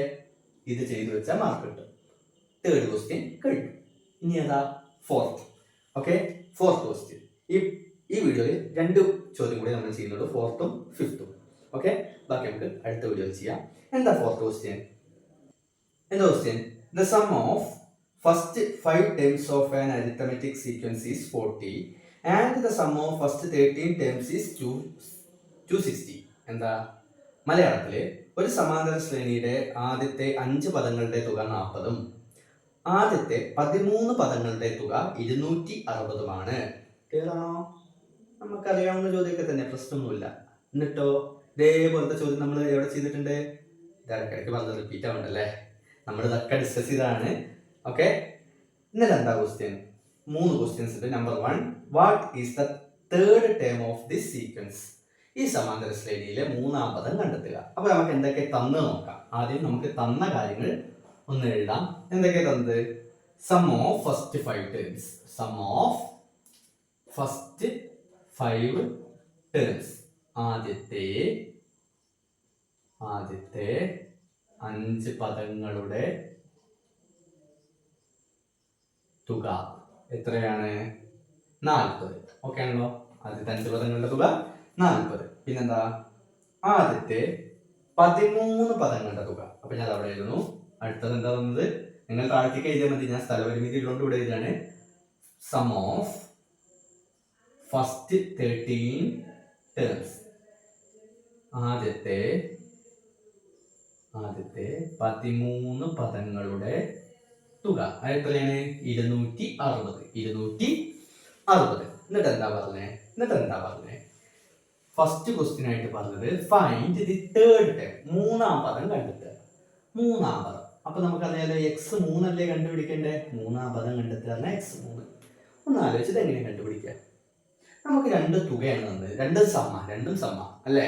ഇത് ചെയ്തു വെച്ചാൽ മാർക്ക് കിട്ടും. തേർഡ് ക്വസ്റ്റ്യൻ കഴിഞ്ഞു. ഇനി ഏതാ? ഫോർത്ത്. Okay, fourth question. ഈ വീഡിയോയിൽ 2 ചോദ്യം കൂടി നമ്മൾ ചെയ്യുന്നുള്ളൂ, 4th-ഉം 5th-ഉം. ഓക്കെ, ബാക്കി നമുക്ക് അടുത്ത വീഡിയോയിൽ ചെയ്യാം. എന്താ ഫോർത്ത് ക്വസ്റ്റ്യൻ? എന്താ question? The sum of first 5 terms of an arithmetic sequence is 40 and the sum of first 13 terms is 260. എന്താ? മലയാളത്തില് ഒരു സമാന്തര ശ്രേണിയുടെ ആദ്യത്തെ 5 പദങ്ങളുടെ തുക 40-ഉം ആദ്യത്തെ 13 പദങ്ങളുടെ തുക 260-ഉമാണ്. ക്ലിയറാണോ? നമുക്കറിയാവുന്ന ചോദ്യമൊക്കെ തന്നെ, പ്രശ്നമൊന്നുമില്ല. എന്നിട്ടോ ഇതേപോലത്തെ ചോദ്യം നമ്മൾ എവിടെ ചെയ്തിട്ടുണ്ട്? ഇടയ്ക്കിടയ്ക്ക് പറഞ്ഞ് റിപ്പീറ്റ് ആവണ്ടല്ലേ, നമ്മൾ ഇതൊക്കെ ഡിസ്കസ് ചെയ്താണ്. ഓക്കെ, ഇന്നലെ എന്താ ക്വസ്റ്റ്യൻ? 3 ക്വസ്റ്റ്യൻസ് ഉണ്ട്. Number 1, what is the third term of this sequence? ഈ സമാന്തര ശ്രേണിയിലെ 3-ാം പദം കണ്ടെത്തുക. അപ്പൊ നമുക്ക് എന്തൊക്കെ തന്ന് നോക്കാം. ആദ്യം നമുക്ക് തന്ന കാര്യങ്ങൾ ഒന്ന് എഴുതാം. എന്തൊക്കെ തന്നത്? Sum of first 5 terms. Sum of first 5 terms. ആദ്യത്തെ 5 പദങ്ങളുടെ തുക എത്രയാണ്? 40. ഓക്കെ ആണല്ലോ? ആദ്യത്തെ 5 പദങ്ങളുടെ തുക 40. പിന്നെന്താ? ആദ്യത്തെ 13 പദങ്ങളുടെ തുക. അപ്പൊ ഞാൻ അവിടെ എഴുതുന്നു. അടുത്തത് എന്താ തന്നത്? നിങ്ങൾ താഴത്തേക്ക് എഴുതിയാൽ മതി, ഞാൻ സ്ഥലപരിമിതി ഉള്ളതുകൊണ്ട് ഇവിടെ എഴുതാണ്. Sum of first 13 terms. ആദ്യത്തെ 13 പദങ്ങളുടെ തുക എത്രയാണ്? 260. എന്നിട്ട് എന്താ പറഞ്ഞേ? ഫസ്റ്റ് ക്വസ്റ്റ്യൻ ആയിട്ട് പറഞ്ഞത് ഫൈൻഡ് ദി തേർഡ് ടേം. 3-ാം പദം കണ്ടെത്തുക. 3-ാം പദം. അപ്പൊ നമുക്കറിയാലോ x3 അല്ലേ കണ്ടുപിടിക്കണ്ടേ? 3-ാം പദം കണ്ടെത്തുക x3. ഒന്ന് ആലോചിച്ചത് എങ്ങനെ കണ്ടുപിടിക്കുക? നമുക്ക് 2 തുകയാണ് തന്നത്, രണ്ടും സമ്മ അല്ലേ?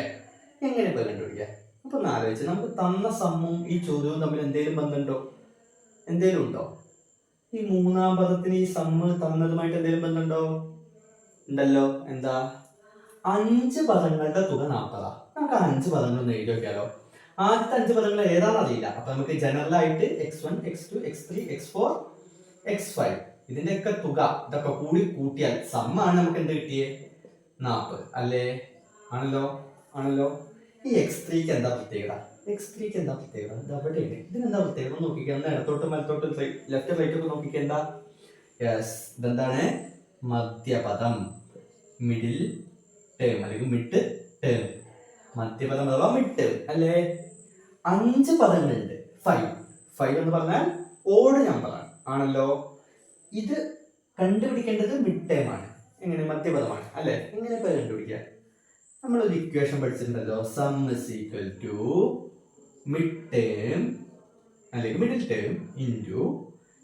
എങ്ങനെ ഇപ്പൊ കണ്ടുപിടിക്കുക? അപ്പൊ ഒന്ന് ആലോചിച്ച്, നമുക്ക് തന്ന സമ്മും ഈ ചോദ്യവും തമ്മിൽ എന്തെങ്കിലും ബന്ധമുണ്ടോ? എന്തേലും ഉണ്ടോ? ഈ 3-ാം പദത്തിന് ഈ സമ്മ് തന്നതുമായിട്ട് എന്തെങ്കിലും ബന്ധമുണ്ടോ? ഉണ്ടല്ലോ. എന്താ? 5 പദങ്ങളുടെ തുക 40. നമുക്ക് 5 പദങ്ങളൊന്ന് എഴുതി വെക്കാലോ. ആദ്യത്തെ 5 പദങ്ങൾ ഏതാണെന്ന് അറിയില്ല. അപ്പൊ നമുക്ക് ജനറൽ ആയിട്ട് x1, x2, x3, x4, x5 ഇതിന്റെയൊക്കെ തുക ഇതൊക്കെ കൂടി കൂട്ടിയാൽ സമ്മാണ് നമുക്ക് എന്ത് കിട്ടിയേ? 40 അല്ലേ? ആണല്ലോ. ഈ x3ക്ക് എന്താ പ്രത്യേകത? ഇത് അവിടെയാണ്. ഇതിനെന്താ പ്രത്യേകത നോക്കിക്കുക. ഇടത്തോട്ടും വലത്തോട്ടും ലെഫ്റ്റ് റൈറ്റ് ഒക്കെ നോക്കിക്കേണ്ട. യെസ്, ഇതെന്താണ്? മധ്യപദം, മിഡിൽ ടേം അല്ലെങ്കിൽ മിഡ് ടേം. മധ്യപദം അഥവാ മിഡ് ടേം അല്ലേ? 5 പദങ്ങളുണ്ട്. 5 എന്ന് പറഞ്ഞാൽ ഓഡ് നമ്പറാണ്. ആണല്ലോ. ഇത് കണ്ടുപിടിക്കേണ്ടത് മിഡ് ടേം ആണ്. എങ്ങനെ? മധ്യപദമാണ് അല്ലെ? എങ്ങനെ ഇപ്പൊ കണ്ടുപിടിക്കുക? നമ്മളൊരു ഇക്വേഷൻ പഠിച്ചിട്ടുണ്ടല്ലോ. Sum is equal to mid term അല്ലെങ്കിൽ middle term into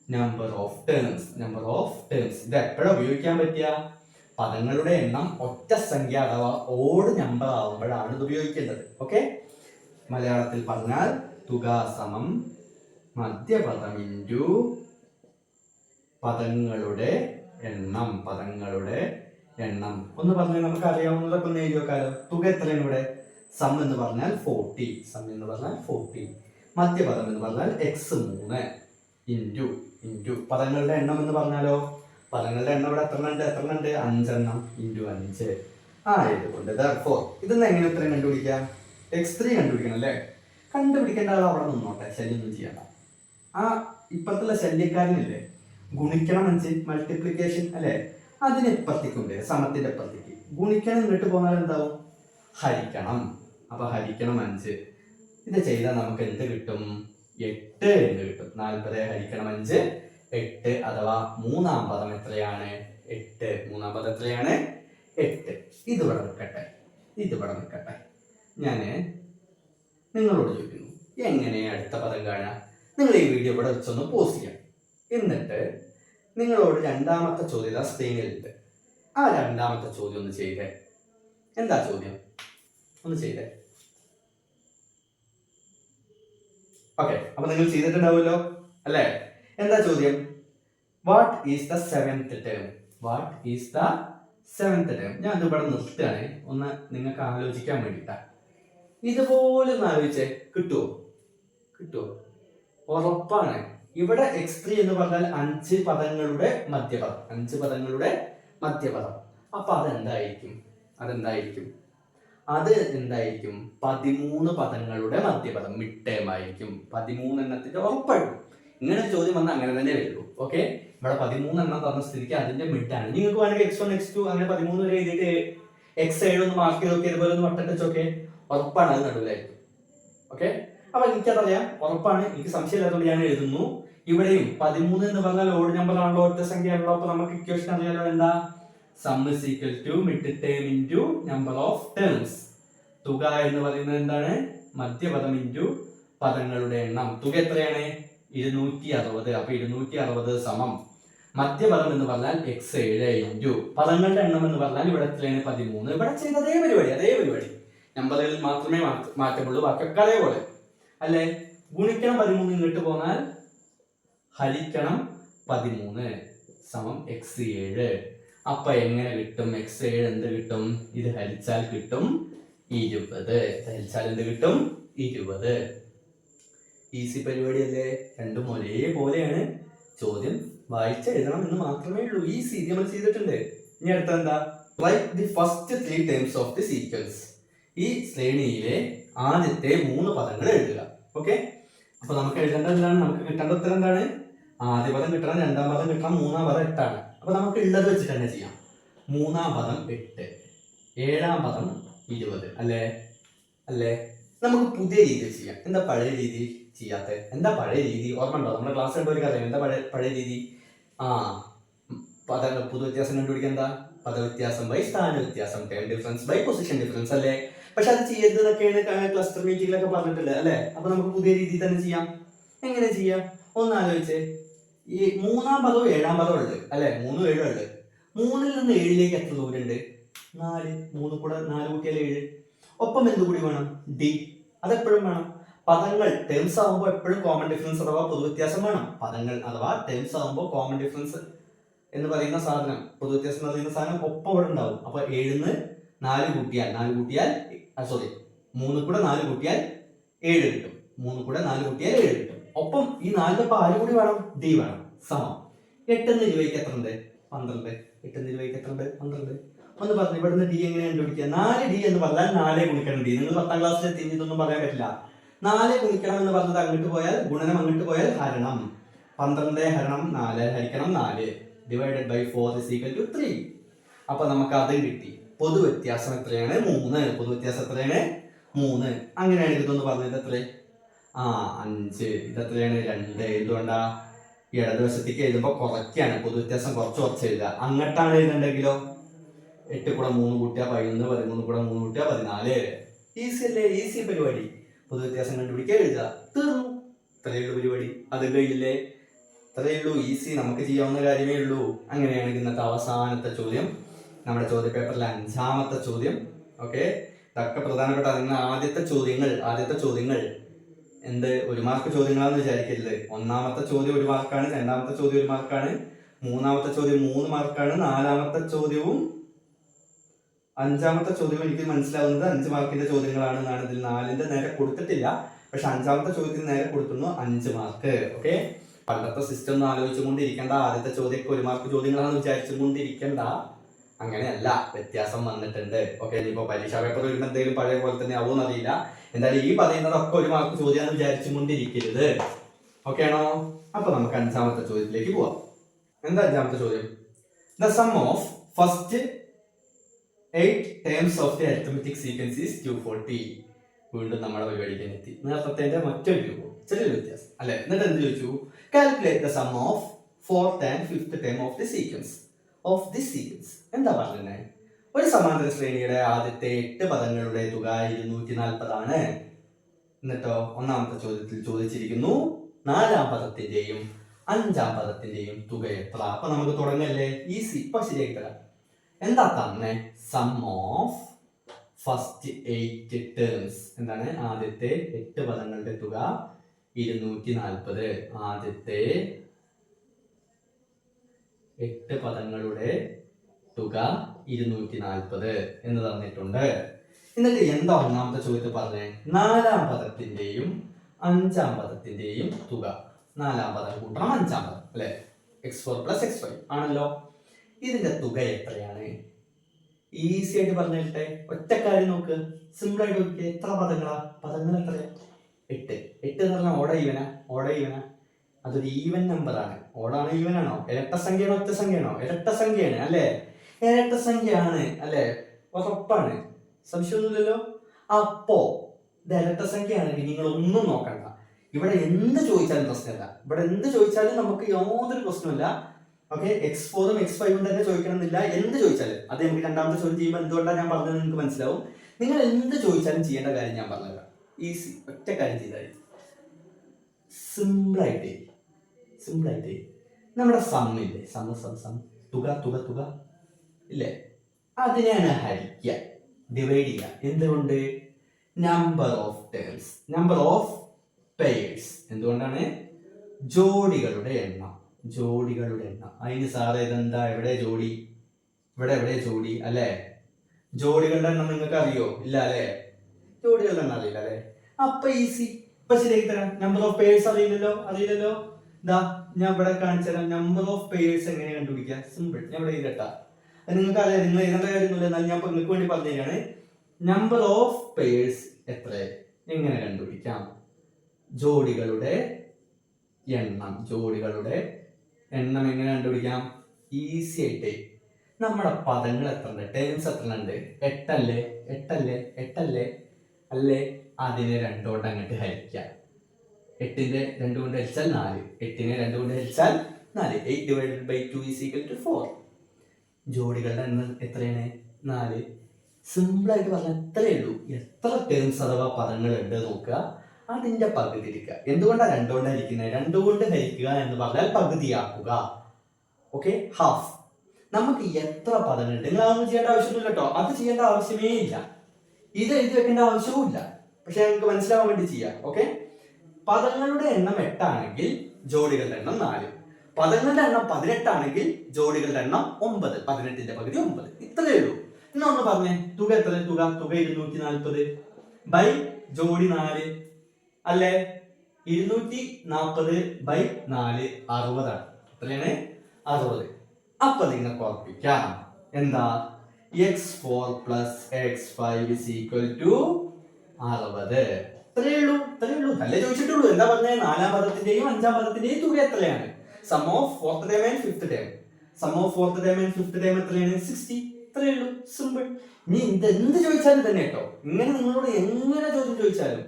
number of terms. ഇത് എപ്പോഴാണ് ഉപയോഗിക്കാൻ പറ്റുക? പദങ്ങളുടെ എണ്ണം ഒറ്റ സംഖ്യ അഥവാ ഓഡ് നമ്പർ ആവുമ്പോഴാണ് ഇത് ഉപയോഗിക്കേണ്ടത്. ഓക്കെ, മലയാളത്തിൽ പറഞ്ഞാൽ തുക സമം മധ്യപദം ഇൻറ്റു പദങ്ങളുടെ എണ്ണം. ഒന്ന് പറഞ്ഞാൽ നമുക്ക് അറിയാവുന്നതൊക്കെ ഒന്ന് എഴുതി വെക്കാലോ. തുക എത്രയാണ് ഇവിടെ? സം എന്ന് പറഞ്ഞാൽ 40. മധ്യപദം എന്ന് പറഞ്ഞാൽ x3 ഇൻറ്റു പദങ്ങളുടെ എണ്ണം എന്ന് പറഞ്ഞാലോ, പദങ്ങളുടെ എണ്ണം ഇവിടെ എത്ര ഉണ്ട്? 5 ഇൻറ്റു 5 ആയതുകൊണ്ട് therefore ഇതെന്ന് എങ്ങനെ ഉത്തരം കണ്ടുപിടിക്കാം? x3 കണ്ടുപിടിക്കണം അല്ലേ? കണ്ടുപിടിക്കേണ്ട ആൾ അവിടെ നിന്നോട്ടെ, ശല്യമൊന്നും ചെയ്യണ്ട. ആ ഇപ്പത്തുള്ള ശല്യക്കാരനില്ലേ, ഗുണിക്കണം 5 മൾട്ടിപ്ലിക്കേഷൻ അല്ലേ, അതിന് ഇപ്പുറത്തേക്കുണ്ട്, സമത്തിന്റെ ഇപ്പുറത്തേക്ക് ഗുണിക്കണം ഇങ്ങോട്ട് പോന്നാൽ എന്താവും? ഹരിക്കണം. അപ്പൊ ഹരിക്കണം 5. ഇത് ചെയ്താൽ നമുക്ക് എന്ത് കിട്ടും? 8 എന്ന് കിട്ടും. 40 ഹരിക്കണം 5 8, അഥവാ മൂന്നാം പദം എത്രയാണ്? 8. മൂന്നാം പദം എത്രയാണ്? 8. ഇതിവിടെ നിൽക്കട്ടെ. ഞാന് നിങ്ങളോട് ചോദിക്കുന്നു, എങ്ങനെ അടുത്ത പദം കാണുക? നിങ്ങൾ ഈ വീഡിയോ ഇവിടെ വെച്ചൊന്ന് പോസ് ചെയ്യാം. എന്നിട്ട് നിങ്ങളോട് രണ്ടാമത്തെ ചോദ്യം സ്ക്രീനിലുണ്ട്. ആ രണ്ടാമത്തെ ചോദ്യം ഒന്ന് ചെയ്തേ. എന്താ ചോദ്യം? ഒന്ന് ചെയ്തേ. ഓക്കെ, അപ്പൊ നിങ്ങൾ ചെയ്തിട്ടുണ്ടാവുമല്ലോ അല്ലേ? എന്താ ചോദ്യം? What is the seventh term? What is the seventh term? ഞാൻ ഇതിവിടെ നിർത്തുകയാണ്, ഒന്ന് നിങ്ങൾക്ക് ആലോചിക്കാൻ വേണ്ടിയിട്ടാ. ഇതുപോലെ ഒന്ന് ആലോചിച്ചേ, കിട്ടുമോ? ഉറപ്പാണ്. ഇവിടെ x3 എന്ന് പറഞ്ഞാൽ 5 പദങ്ങളുടെ മധ്യപദം. അപ്പൊ അതെന്തായിരിക്കും? അത് എന്തായിരിക്കും? 13 പദങ്ങളുടെ മധ്യപദം, മിഡ് ടേം ആയിരിക്കും. 13 എണ്ണത്തിന്റെ ഉറപ്പായിട്ടും ഇങ്ങനെ ചോദ്യം വന്നാൽ അങ്ങനെ തന്നെ വരുള്ളൂ. ഓക്കെ, ഇവിടെ 13 എണ്ണം തന്ന സ്ഥിതിക്ക് അതിന്റെ മിഡ് ആണ്. നിങ്ങൾക്ക് വേണമെങ്കിൽ x1 x2 അങ്ങനെ 13 വരെ എഴുതിയിട്ട് x7 ഒന്ന് മാർക്ക് ചെയ്ത് നോക്കി, ഇതുപോലെ ഒന്ന് വട്ടട്ടൊക്കെ ഉറപ്പാണ് അത് നടുവിലായിരിക്കും. ഓക്കെ, അപ്പൊ എനിക്കതറിയാം, ഉറപ്പാണ്, എനിക്ക് സംശയമില്ലാത്തതുകൊണ്ട് ഞാൻ എഴുതുന്നു. ഇവിടെയും 13 എന്ന് പറഞ്ഞാൽ ഓഡ് നമ്പർ ആണല്ലോ, ഒറ്റ സംഖ്യ ആണല്ലോ. അപ്പൊ നമുക്ക് ഇക്വേഷൻ അറിയാലോ, എന്താ? Sum is equal to mid term into number of terms. തുക എന്ന് പറയുന്നത് എന്താണ്? മധ്യപദം ഇൻറ്റു പദങ്ങളുടെ എണ്ണം. തുക എത്രയാണ്? 260. അപ്പൊ 260 സമം മധ്യപദം എന്ന് പറഞ്ഞാൽ x7 ഇൻറ്റു പദങ്ങളുടെ എണ്ണം എന്ന് പറഞ്ഞാൽ ഇവിടെ എത്രയാണ്? 13. ഇവിടെ ചെയ്ത അതേ പരിപാടി. നമ്പറുകളിൽ മാത്രമേ മാറ്റമുള്ളൂ, ബാക്കിയൊക്കെ അതേപോലെ അല്ലെ? ഗുണിക്കണം 13 ഇങ്ങോട്ട് പോന്നാൽ ഹരിക്കണം 13 സമം x7. അപ്പൊ എങ്ങനെ കിട്ടും? x7 എന്ത് കിട്ടും? ഇത് ഹരിച്ചാൽ കിട്ടും 20. എന്ത് കിട്ടും? 20. ഈസി പരിപാടി അല്ലേ? രണ്ടും ഒരേപോലെയാണ്. ചോദ്യം വായിച്ചെഴുതണം എന്ന് മാത്രമേ ഉള്ളൂ. ഈസി നമ്മൾ ചെയ്തിട്ടുണ്ട്. ഇനി അടുത്ത എന്താ? Write the first 3 terms of the sequence. ഈ ശ്രേണിയിലെ ആദ്യത്തെ 3 പദങ്ങൾ എഴുതുക. ഓക്കെ, അപ്പൊ നമുക്ക് എഴുതേണ്ട എന്താണ്? നമുക്ക് കിട്ടേണ്ട ഉത്തരം എന്താണ്? ആദ്യ പദം കിട്ടണം, രണ്ടാം പദം കിട്ടണം, മൂന്നാം പദം 8ആണ്. അപ്പൊ നമുക്ക് ഉള്ളത് വെച്ചിട്ട് തന്നെ ചെയ്യാം. മൂന്നാം പദം 8, ഏഴാം പദം 20 അല്ലേ? നമുക്ക് പുതിയ രീതിയിൽ ചെയ്യാം. എന്താ പഴയ രീതി ചെയ്യാത്ത? എന്താ പഴയ രീതി? ഓർമ്മ ഉണ്ടോ? നമ്മുടെ ക്ലാസ് കണ്ടവർ അറിയാം എന്താ പഴയ രീതി. പൊതുവ്യത്യാസം കണ്ടുപിടിക്കാൻ എന്താ? പദവ്യത്യാസം ബൈ സ്ഥാന വ്യത്യാസം, term difference by position difference അല്ലേ? പക്ഷെ അത് ചെയ്യരുത് എന്നൊക്കെയാണ് ക്ലസ്റ്റർ മീറ്റിംഗിലൊക്കെ പറഞ്ഞിട്ടുള്ളത് അല്ലേ? അപ്പൊ നമുക്ക് പുതിയ രീതിയിൽ തന്നെ ചെയ്യാം. എങ്ങനെ ചെയ്യാം? ഒന്ന് ആലോചിച്ചേ. ഈ മൂന്നാം പദവും ഏഴാം പദവും ഉണ്ട് അല്ലെ? 3 7 ഉണ്ട്. 3ൽ നിന്ന് 7ലേക്ക് എത്ര ദൂരം ഉണ്ട്? 4. 3 കൂടെ 4 കൂട്ടിയാൽ 7. ഒപ്പം എന്ത് കൂടി വേണം? ഡി. അതെപ്പോഴും വേണം. പദങ്ങൾ ടേംസ് ആവുമ്പോൾ എപ്പോഴും കോമൺ ഡിഫറൻസ് അഥവാ പൊതുവ്യത്യാസം വേണം. പദങ്ങൾ അഥവാ ടേംസ് ആവുമ്പോൾ കോമൺ ഡിഫറൻസ് എന്ന് പറയുന്ന സാധനം, പൊതുവ്യത്യാസം എന്ന് പറയുന്ന സാധനം ഒപ്പം ഇവിടെ ഉണ്ടാവും. അപ്പൊ 7ന്ന് 4 കൂട്ടിയാൽ 3 കൂടെ 4 കൂട്ടിയാൽ 7 കിട്ടും. 3 കൂടെ 4 കൂട്ടിയാൽ 7 കിട്ടും. ഒപ്പം ഈ 4 ആര് കൂടി വേണം? ഡി വേണം. സമം 8 എന്ന് 20ക്ക് എത്ര ഉണ്ട്? 12. 8 എന്ന് 20ക്ക് എത്ര ഉണ്ട്? 12. ഒന്ന് പറഞ്ഞു ഇവിടുന്ന് ഡി എങ്ങനെ കണ്ടുപിടിക്കുക? 4D എന്ന് പറഞ്ഞാൽ 4 ഗുണിക്കണം ഡി. നിങ്ങൾ 10ാം ക്ലാസ്സിൽ എത്തി ഇതൊന്നും പറയാൻ പറ്റില്ല. 4 ഗുണിക്കണം എന്ന് പറഞ്ഞത് അങ്ങോട്ട് പോയാൽ ഗുണനം, അങ്ങോട്ട് പോയാൽ ഹരണം. 12 ഹരണം 4 ഹരിക്കണം 4 divided by 4 is equal to 3. അപ്പൊ നമുക്ക് അതും കിട്ടി. പൊതുവ്യത്യാസം എത്രയാണ്? 3. പൊതുവ്യത്യാസം എത്രയാണ്? 3. അങ്ങനെയാണെങ്കിൽ ഇതൊന്ന് പറഞ്ഞത് എത്ര? 5. ഇതെത്രയാണ്? 2. എന്തുകൊണ്ടാ? ഇടതുവശത്തേക്ക് എഴുതുമ്പോൾ കുറയ്ക്കാണ്, പൊതുവ്യത്യാസം കുറച്ച് എഴുതുക. അങ്ങോട്ടാണ് എഴുതുന്നുണ്ടെങ്കിലോ 8 കൂടെ 3 കൂട്ടിയാൽ 11, 13 കൂടെ 3 കൂട്ടിയാൽ 14. ഈസി അല്ലേ? ഈസി പരിപാടി. പൊതുവ്യത്യാസം കണ്ടുപിടിക്കുക, എഴുതുക, തീർന്നു. ഇത്രയേ ഉള്ളൂ പരിപാടി. അത് കഴിയില്ലേ? ഇത്രയേ ഉള്ളൂ. ഈസി, നമുക്ക് ചെയ്യാവുന്ന കാര്യമേ ഉള്ളൂ. അങ്ങനെയാണെങ്കിൽ ഇന്നത്തെ അവസാനത്തെ ചോദ്യം, നമ്മുടെ ചോദ്യ പേപ്പറിലെ 5ാമത്തെ ചോദ്യം. ഓക്കെ, ഇതൊക്കെ പ്രധാനപ്പെട്ട നിങ്ങൾ ആദ്യത്തെ ചോദ്യങ്ങൾ എന്ത് 1 മാർക്ക് ചോദ്യങ്ങളാണെന്ന് വിചാരിക്കരുത്. 1ാമത്തെ ചോദ്യം 1 മാർക്കാണ്, 2ാമത്തെ ചോദ്യം 1 മാർക്കാണ്, 3ാമത്തെ ചോദ്യം 3 മാർക്കാണ്, 4ാമത്തെ ചോദ്യവും 5ാമത്തെ ചോദ്യവും എനിക്ക് മനസ്സിലാവുന്നത് 5 മാർക്കിന്റെ ചോദ്യങ്ങളാണ് എന്നാണ്. ഇതിൽ 4ന്റെ നേരെ കൊടുത്തിട്ടില്ല, പക്ഷെ 5ാമത്തെ ചോദ്യത്തിന് നേരെ കൊടുക്കുന്നു 5 മാർക്ക്. ഓക്കെ, പണ്ടത്തെ സിസ്റ്റം ഒന്നും ആലോചിച്ചുകൊണ്ടിരിക്കേണ്ട. ആദ്യത്തെ ചോദ്യമൊക്കെ 1 മാർക്ക് ചോദ്യങ്ങളാണെന്ന് വിചാരിച്ചുകൊണ്ടിരിക്കേണ്ട. അങ്ങനെയല്ല, വ്യത്യാസം വന്നിട്ടുണ്ട്. ഓക്കെ, ഇനിയിപ്പോ പരീക്ഷാ പേപ്പർ വരുമ്പോൾ എന്തെങ്കിലും പഴയ പോലെ തന്നെ ആവുമെന്ന് അറിയില്ല. എന്തായാലും ഈ പറയുന്നതൊക്കെ ഒരു മാർക്ക് ചോദ്യമാണെന്ന് വിചാരിച്ചുകൊണ്ടിരിക്കരുത്. ഓക്കെ ആണോ? അപ്പൊ നമുക്ക് അഞ്ചാമത്തെ ചോദ്യത്തിലേക്ക് പോവാം. എന്താ അഞ്ചാമത്തെ ചോദ്യം? The sum of first 8 terms of the arithmetic sequence is 240. വീണ്ടും നമ്മുടെ പരിപാടിക്ക് എത്തി. നേരത്തെ മറ്റൊരു രൂപം, ചെറിയൊരു വ്യത്യാസം അല്ലെ. എന്നിട്ട് എന്ത് ചോദിച്ചു? Calculate the sum of 4th and 5th term of the sequence എന്താ പറഞ്ഞത്? ഒരു സമാന്തര ശ്രേണിയുടെ ആദ്യത്തെ 8 പദങ്ങളുടെ തുക 240 ആണ്. എന്നിട്ടോ ഒന്നാമത്തെ ചോദ്യത്തിൽ ചോദിച്ചിരിക്കുന്നു 4ാം പദത്തിന്റെയും 5ാം പദത്തിന്റെയും തുക എത്ര. അപ്പൊ നമുക്ക് തുടങ്ങല്ലേ, ഈസി. ഇപ്പൊ ശരിയായി തരാം. എന്താ തന്നെ? സം ഓഫ് ഫസ്റ്റ് 8 ടേംസ് എന്താണ്? ആദ്യത്തെ 8 പദങ്ങളുടെ തുക 240. ആദ്യത്തെ 8 പദങ്ങളുടെ തുക 240 എന്ന് തന്നിട്ടുണ്ട്. എന്നിട്ട് എന്താ ഒന്നാമത്തെ ചോദ്യത്തിൽ പറഞ്ഞേ? 4ാം പദത്തിന്റെയും 5ാം പദത്തിന്റെയും തുക. 4ാം പദം കൂട്ടണം 5ാം പദം അല്ലെ, x4 + x5 ആണല്ലോ. ഇതിന്റെ തുക എത്രയാണ്? ഈസി ആയിട്ട് പറഞ്ഞിട്ടെ, ഒറ്റക്കാര്യം നോക്ക്, സിമ്പിൾ ആയിട്ട് നോക്കിയേ. എത്ര പദങ്ങളാ? പദങ്ങൾ എത്രയാ? 8. 8 എന്ന് പറഞ്ഞാൽ ഓട ഈവന. അതൊരു ഈവൻ നമ്പർ ആണ്. ഓടാണോ ഈവൻ ആണോ? ഇരട്ട സംഖ്യയാണോ ഒറ്റ സംഖ്യയാണോ? ഇരട്ട സംഖ്യയാണ് അല്ലെ. ഇരട്ട സംഖ്യയാണ് അല്ലെ, ഉറപ്പാണ്, സംശയമൊന്നുമില്ലല്ലോ. അപ്പോ ഇത് ഇരട്ട സംഖ്യയാണെങ്കിൽ നിങ്ങൾ ഒന്നും നോക്കണ്ട. ഇവിടെ എന്ത് ചോദിച്ചാലും പ്രശ്നമില്ല. ഇവിടെ എന്ത് ചോദിച്ചാലും നമുക്ക് യാതൊരു പ്രശ്നമില്ല. ഓക്കെ, x4ഉം x5ഉം തന്നെ ചോദിക്കണമെന്നില്ല. എന്ത് ചോദിച്ചാലും അത് നമുക്ക് രണ്ടാമത്തെ ചോദ്യം ചെയ്യുമ്പോൾ എന്തുകൊണ്ടാണ് ഞാൻ പറഞ്ഞത് നിങ്ങൾക്ക് മനസ്സിലാവും. നിങ്ങൾ എന്ത് ചോദിച്ചാലും ചെയ്യേണ്ട കാര്യം ഞാൻ പറഞ്ഞുതരാം. ഈസി, ഒറ്റ കാര്യം ചെയ്താൽ സിമ്പിളായിട്ട് നമ്മുടെ സമ്മില്ലേ, സം തുക ഇല്ലേ, അതിനെയാണ് ഹരിക്കുക, ഡിവൈഡ് ചെയ്യുക. എന്തുകൊണ്ട്? Number of terms, number of pairs. എന്തുകൊണ്ടാണ്? ജോഡികളുടെ എണ്ണം. അതിന് സാറേ ഇതെന്താ, എവിടെ ജോഡി, എവിടെ ജോഡി അല്ലെ? ജോഡികളുടെ എണ്ണം നിങ്ങൾക്ക് അറിയോ? ഇല്ല അല്ലെ, ജോഡികളുടെ എണ്ണം അറിയില്ല അല്ലെ. അപ്പൊ ഈസി, ഇപ്പൊ ശരിയാക്കി തരാം. നമ്പർ ഓഫ് പെയർസ് അറിയില്ലല്ലോ. ഇതാ ഞാൻ ഇവിടെ കാണിച്ചു തരാം. നമ്പർ ഓഫ് പെയർസ് എങ്ങനെ കണ്ടുപിടിക്കാം? സിമ്പിൾ. ഞാൻ ഇവിടെ എഴുതട്ടാ, നിങ്ങൾക്ക് അറിയാം, നിങ്ങൾ എഴുതേണ്ട കാര്യമൊന്നുമില്ല. എന്നാൽ ഞാൻ നിങ്ങൾക്ക് വേണ്ടി പറഞ്ഞു തരികയാണ്. നമ്പർ ഓഫ് പെയർസ് എത്ര, എങ്ങനെ കണ്ടുപിടിക്കാം? ജോഡികളുടെ എണ്ണം എങ്ങനെ കണ്ടുപിടിക്കാം? ഈസി ആയിട്ട്. നമ്മുടെ പദങ്ങൾ എത്ര ഉണ്ട്, ടേംസ് എത്ര ഉണ്ട്? 8 അല്ലേ. അതിനെ 2 കൊണ്ട് അങ്ങോട്ട് ഹരിക്കാം. 8നെ 2 കൊണ്ട് ഹരിച്ചാൽ 4. 8നെ 2 കൊണ്ട് ഹരിച്ചാൽ 4. 8/2 = 4. ജോഡികളുടെ എണ്ണം എത്രയാണ്? 4. സിമ്പിൾ ആയിട്ട് പറഞ്ഞാൽ എത്രയേ ഉള്ളൂ. എത്ര ടേംസ് അഥവാ പദങ്ങൾ ഉണ്ട് നോക്കുക, അതിന്റെ പകുതി എടുക്കുക. എന്തുകൊണ്ടാണ് 2 കൊണ്ട് ഹരിക്കുന്നത്? 2 കൊണ്ട് ഹരിക്കുക എന്ന് പറഞ്ഞാൽ പകുതിയാക്കുക. Okay, half. നമുക്ക് എത്ര പദങ്ങളുണ്ട് നിങ്ങൾ അതൊന്നും ചെയ്യേണ്ട ആവശ്യമൊന്നുമില്ല കേട്ടോ. അത് ചെയ്യേണ്ട ആവശ്യമേ ഇല്ല. ഇത് എഴുതി വെക്കേണ്ട ആവശ്യവും ഇല്ല. പക്ഷെ ഞങ്ങൾക്ക് മനസ്സിലാവാൻ വേണ്ടി ചെയ്യാം. ഓക്കെ, പദങ്ങളുടെ എണ്ണം 8 ആണെങ്കിൽ ജോഡികളുടെ എണ്ണം 4. പദങ്ങളുടെ എണ്ണം 18 ആണെങ്കിൽ ജോഡികളുടെ എണ്ണം 9. 18ന്റെ പകുതി 9. ഇത്രയേ ഉള്ളൂ. എന്നാ ഒന്ന് പറഞ്ഞേ, തുക എത്ര? തുക 240 ബൈ ജോഡി 4 അല്ലെ. 240/4 60 ആണ്. എത്രയാണ്? 60. അപ്പൊ നിങ്ങൾക്ക് ഉറപ്പിക്കാം എന്താ? x4 + x5 = 60. ഇത്രയേ ഉള്ളൂ. അല്ലേ ചോദിച്ചിട്ടുള്ളൂ. എന്താ പറഞ്ഞേ? 4ാം പദത്തിന്റെയും 5ാം പദത്തിന്റെയും തുക എത്രയാണ്? Some of 4th term and 5th term. Some of 4th term and 5th term എത്രയാണ്? 60. ഇത്രയേ ഉള്ളൂ, സിമ്പിൾ. നീ എന്ത് ചോദിച്ചാലും തന്നെ കേട്ടോ, ഇങ്ങനെ നിങ്ങളോട് എങ്ങനെ ചോദ്യം ചോദിച്ചാലും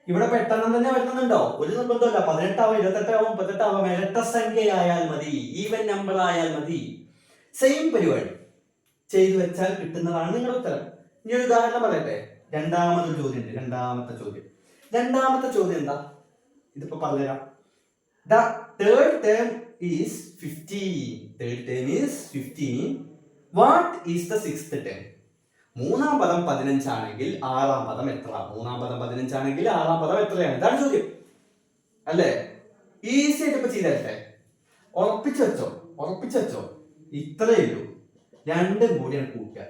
ഇവിടെ 8 തന്നെ വരുന്നുണ്ടോ? ഒരു നിർബന്ധമല്ല. 18 ആവാം, 28 ആവാം, 38 ആവാം. ഇരട്ട സംഖ്യയായാൽ മതി, ഈവൻ നമ്പർ ആയാൽ മതി. സെയിം പരിപാടി ചെയ്തു വെച്ചാൽ കിട്ടുന്നതാണ് നിങ്ങളുടെ ഉത്തരം. ഇനി ഒരു ഉദാഹരണം പറയട്ടെ. രണ്ടാമത്തെ ചോദ്യം എന്താ? ഇതിപ്പോ പറഞ്ഞുതരാം. The third term is 15. What is the 6th term? 3ാം പദം 15 ആണെങ്കിൽ 6ാം പദം എത്ര? 3ാം പദം 15 ആണെങ്കിൽ 6ാം പദം എത്രയാണ്? ഇതാണ് ചോദ്യം അല്ലേ. ഈസി ആയിട്ട് ഇപ്പൊ ചെയ്തേ. ഉറപ്പിച്ചു വെച്ചോ. ഇത്രയേ ഉള്ളൂ. 2 കൂടിയാണ് കൂട്ടുക.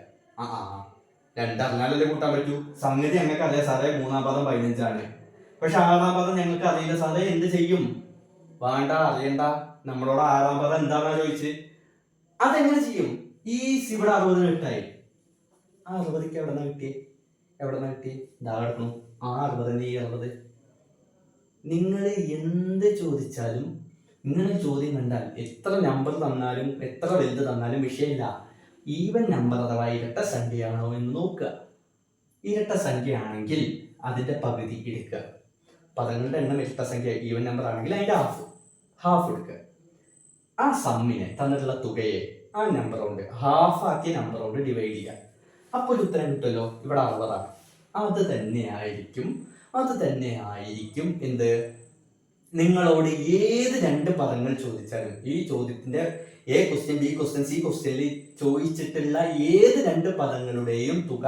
2 അറിഞ്ഞാലല്ലേ കൂട്ടാൻ പറ്റൂ. സംഗതി ഞങ്ങൾക്ക് അറിയാം സാറേ, 3ാം പദം 15 ആണ്. പക്ഷെ 6ാം പദം ഞങ്ങൾക്ക് അറിയില്ല സാറേ, എന്ത് ചെയ്യും? വേണ്ട, അറിയണ്ട. നമ്മളോട് 6ാം പദം എന്താണെന്നാ ചോദിച്ച്. അതെങ്ങനെ ചെയ്യും? ഈസി. ഇവിടെ 60 കിട്ടായി. 60ക്ക് എവിടെ നിന്ന് കിട്ടിയേ? എവിടെ നിന്ന് കിട്ടി? ഇതാ കിടക്കണം. ആ 60 ഈ 60. നിങ്ങൾ എന്ത് ചോദിച്ചാലും ഇങ്ങനെ ചോദ്യം കണ്ടാൽ എത്ര നമ്പർ തന്നാലും എത്ര വലുത് തന്നാലും വിഷയമില്ല. ഈവൻ നമ്പർ അഥവാ ഇരട്ട സംഖ്യയാണോ എന്ന് നോക്കുക. ഇരട്ട സംഖ്യ ആണെങ്കിൽ അതിന്റെ പകുതി എടുക്കുക. പദങ്ങളുടെ എണ്ണം ഇരട്ട സംഖ്യ ഈവൻ നമ്പർ ആണെങ്കിൽ അതിന്റെ ഹാഫ് എടുക്കുക. ആ സമ്മിനെ തന്നിട്ടുള്ള തുകയെ ആ നമ്പർ കൊണ്ട് ഹാഫ് ആക്കിയ നമ്പർ കൊണ്ട് ഡിവൈഡ് ചെയ്യുക. അപ്പോൾ ഒരു ഉത്തരം കിട്ടുമല്ലോ. ഇവിടെ 60ആണ്. അത് തന്നെയായിരിക്കും എന്ത്? നിങ്ങളോട് ഏത് 2 പദങ്ങൾ ചോദിച്ചാലും ഈ ചോദ്യത്തിന്റെ A question, B question, C ക്വസ്റ്റ്യനിൽ ചോദിച്ചിട്ടുള്ള ഏത് 2 പദങ്ങളുടെയും തുക,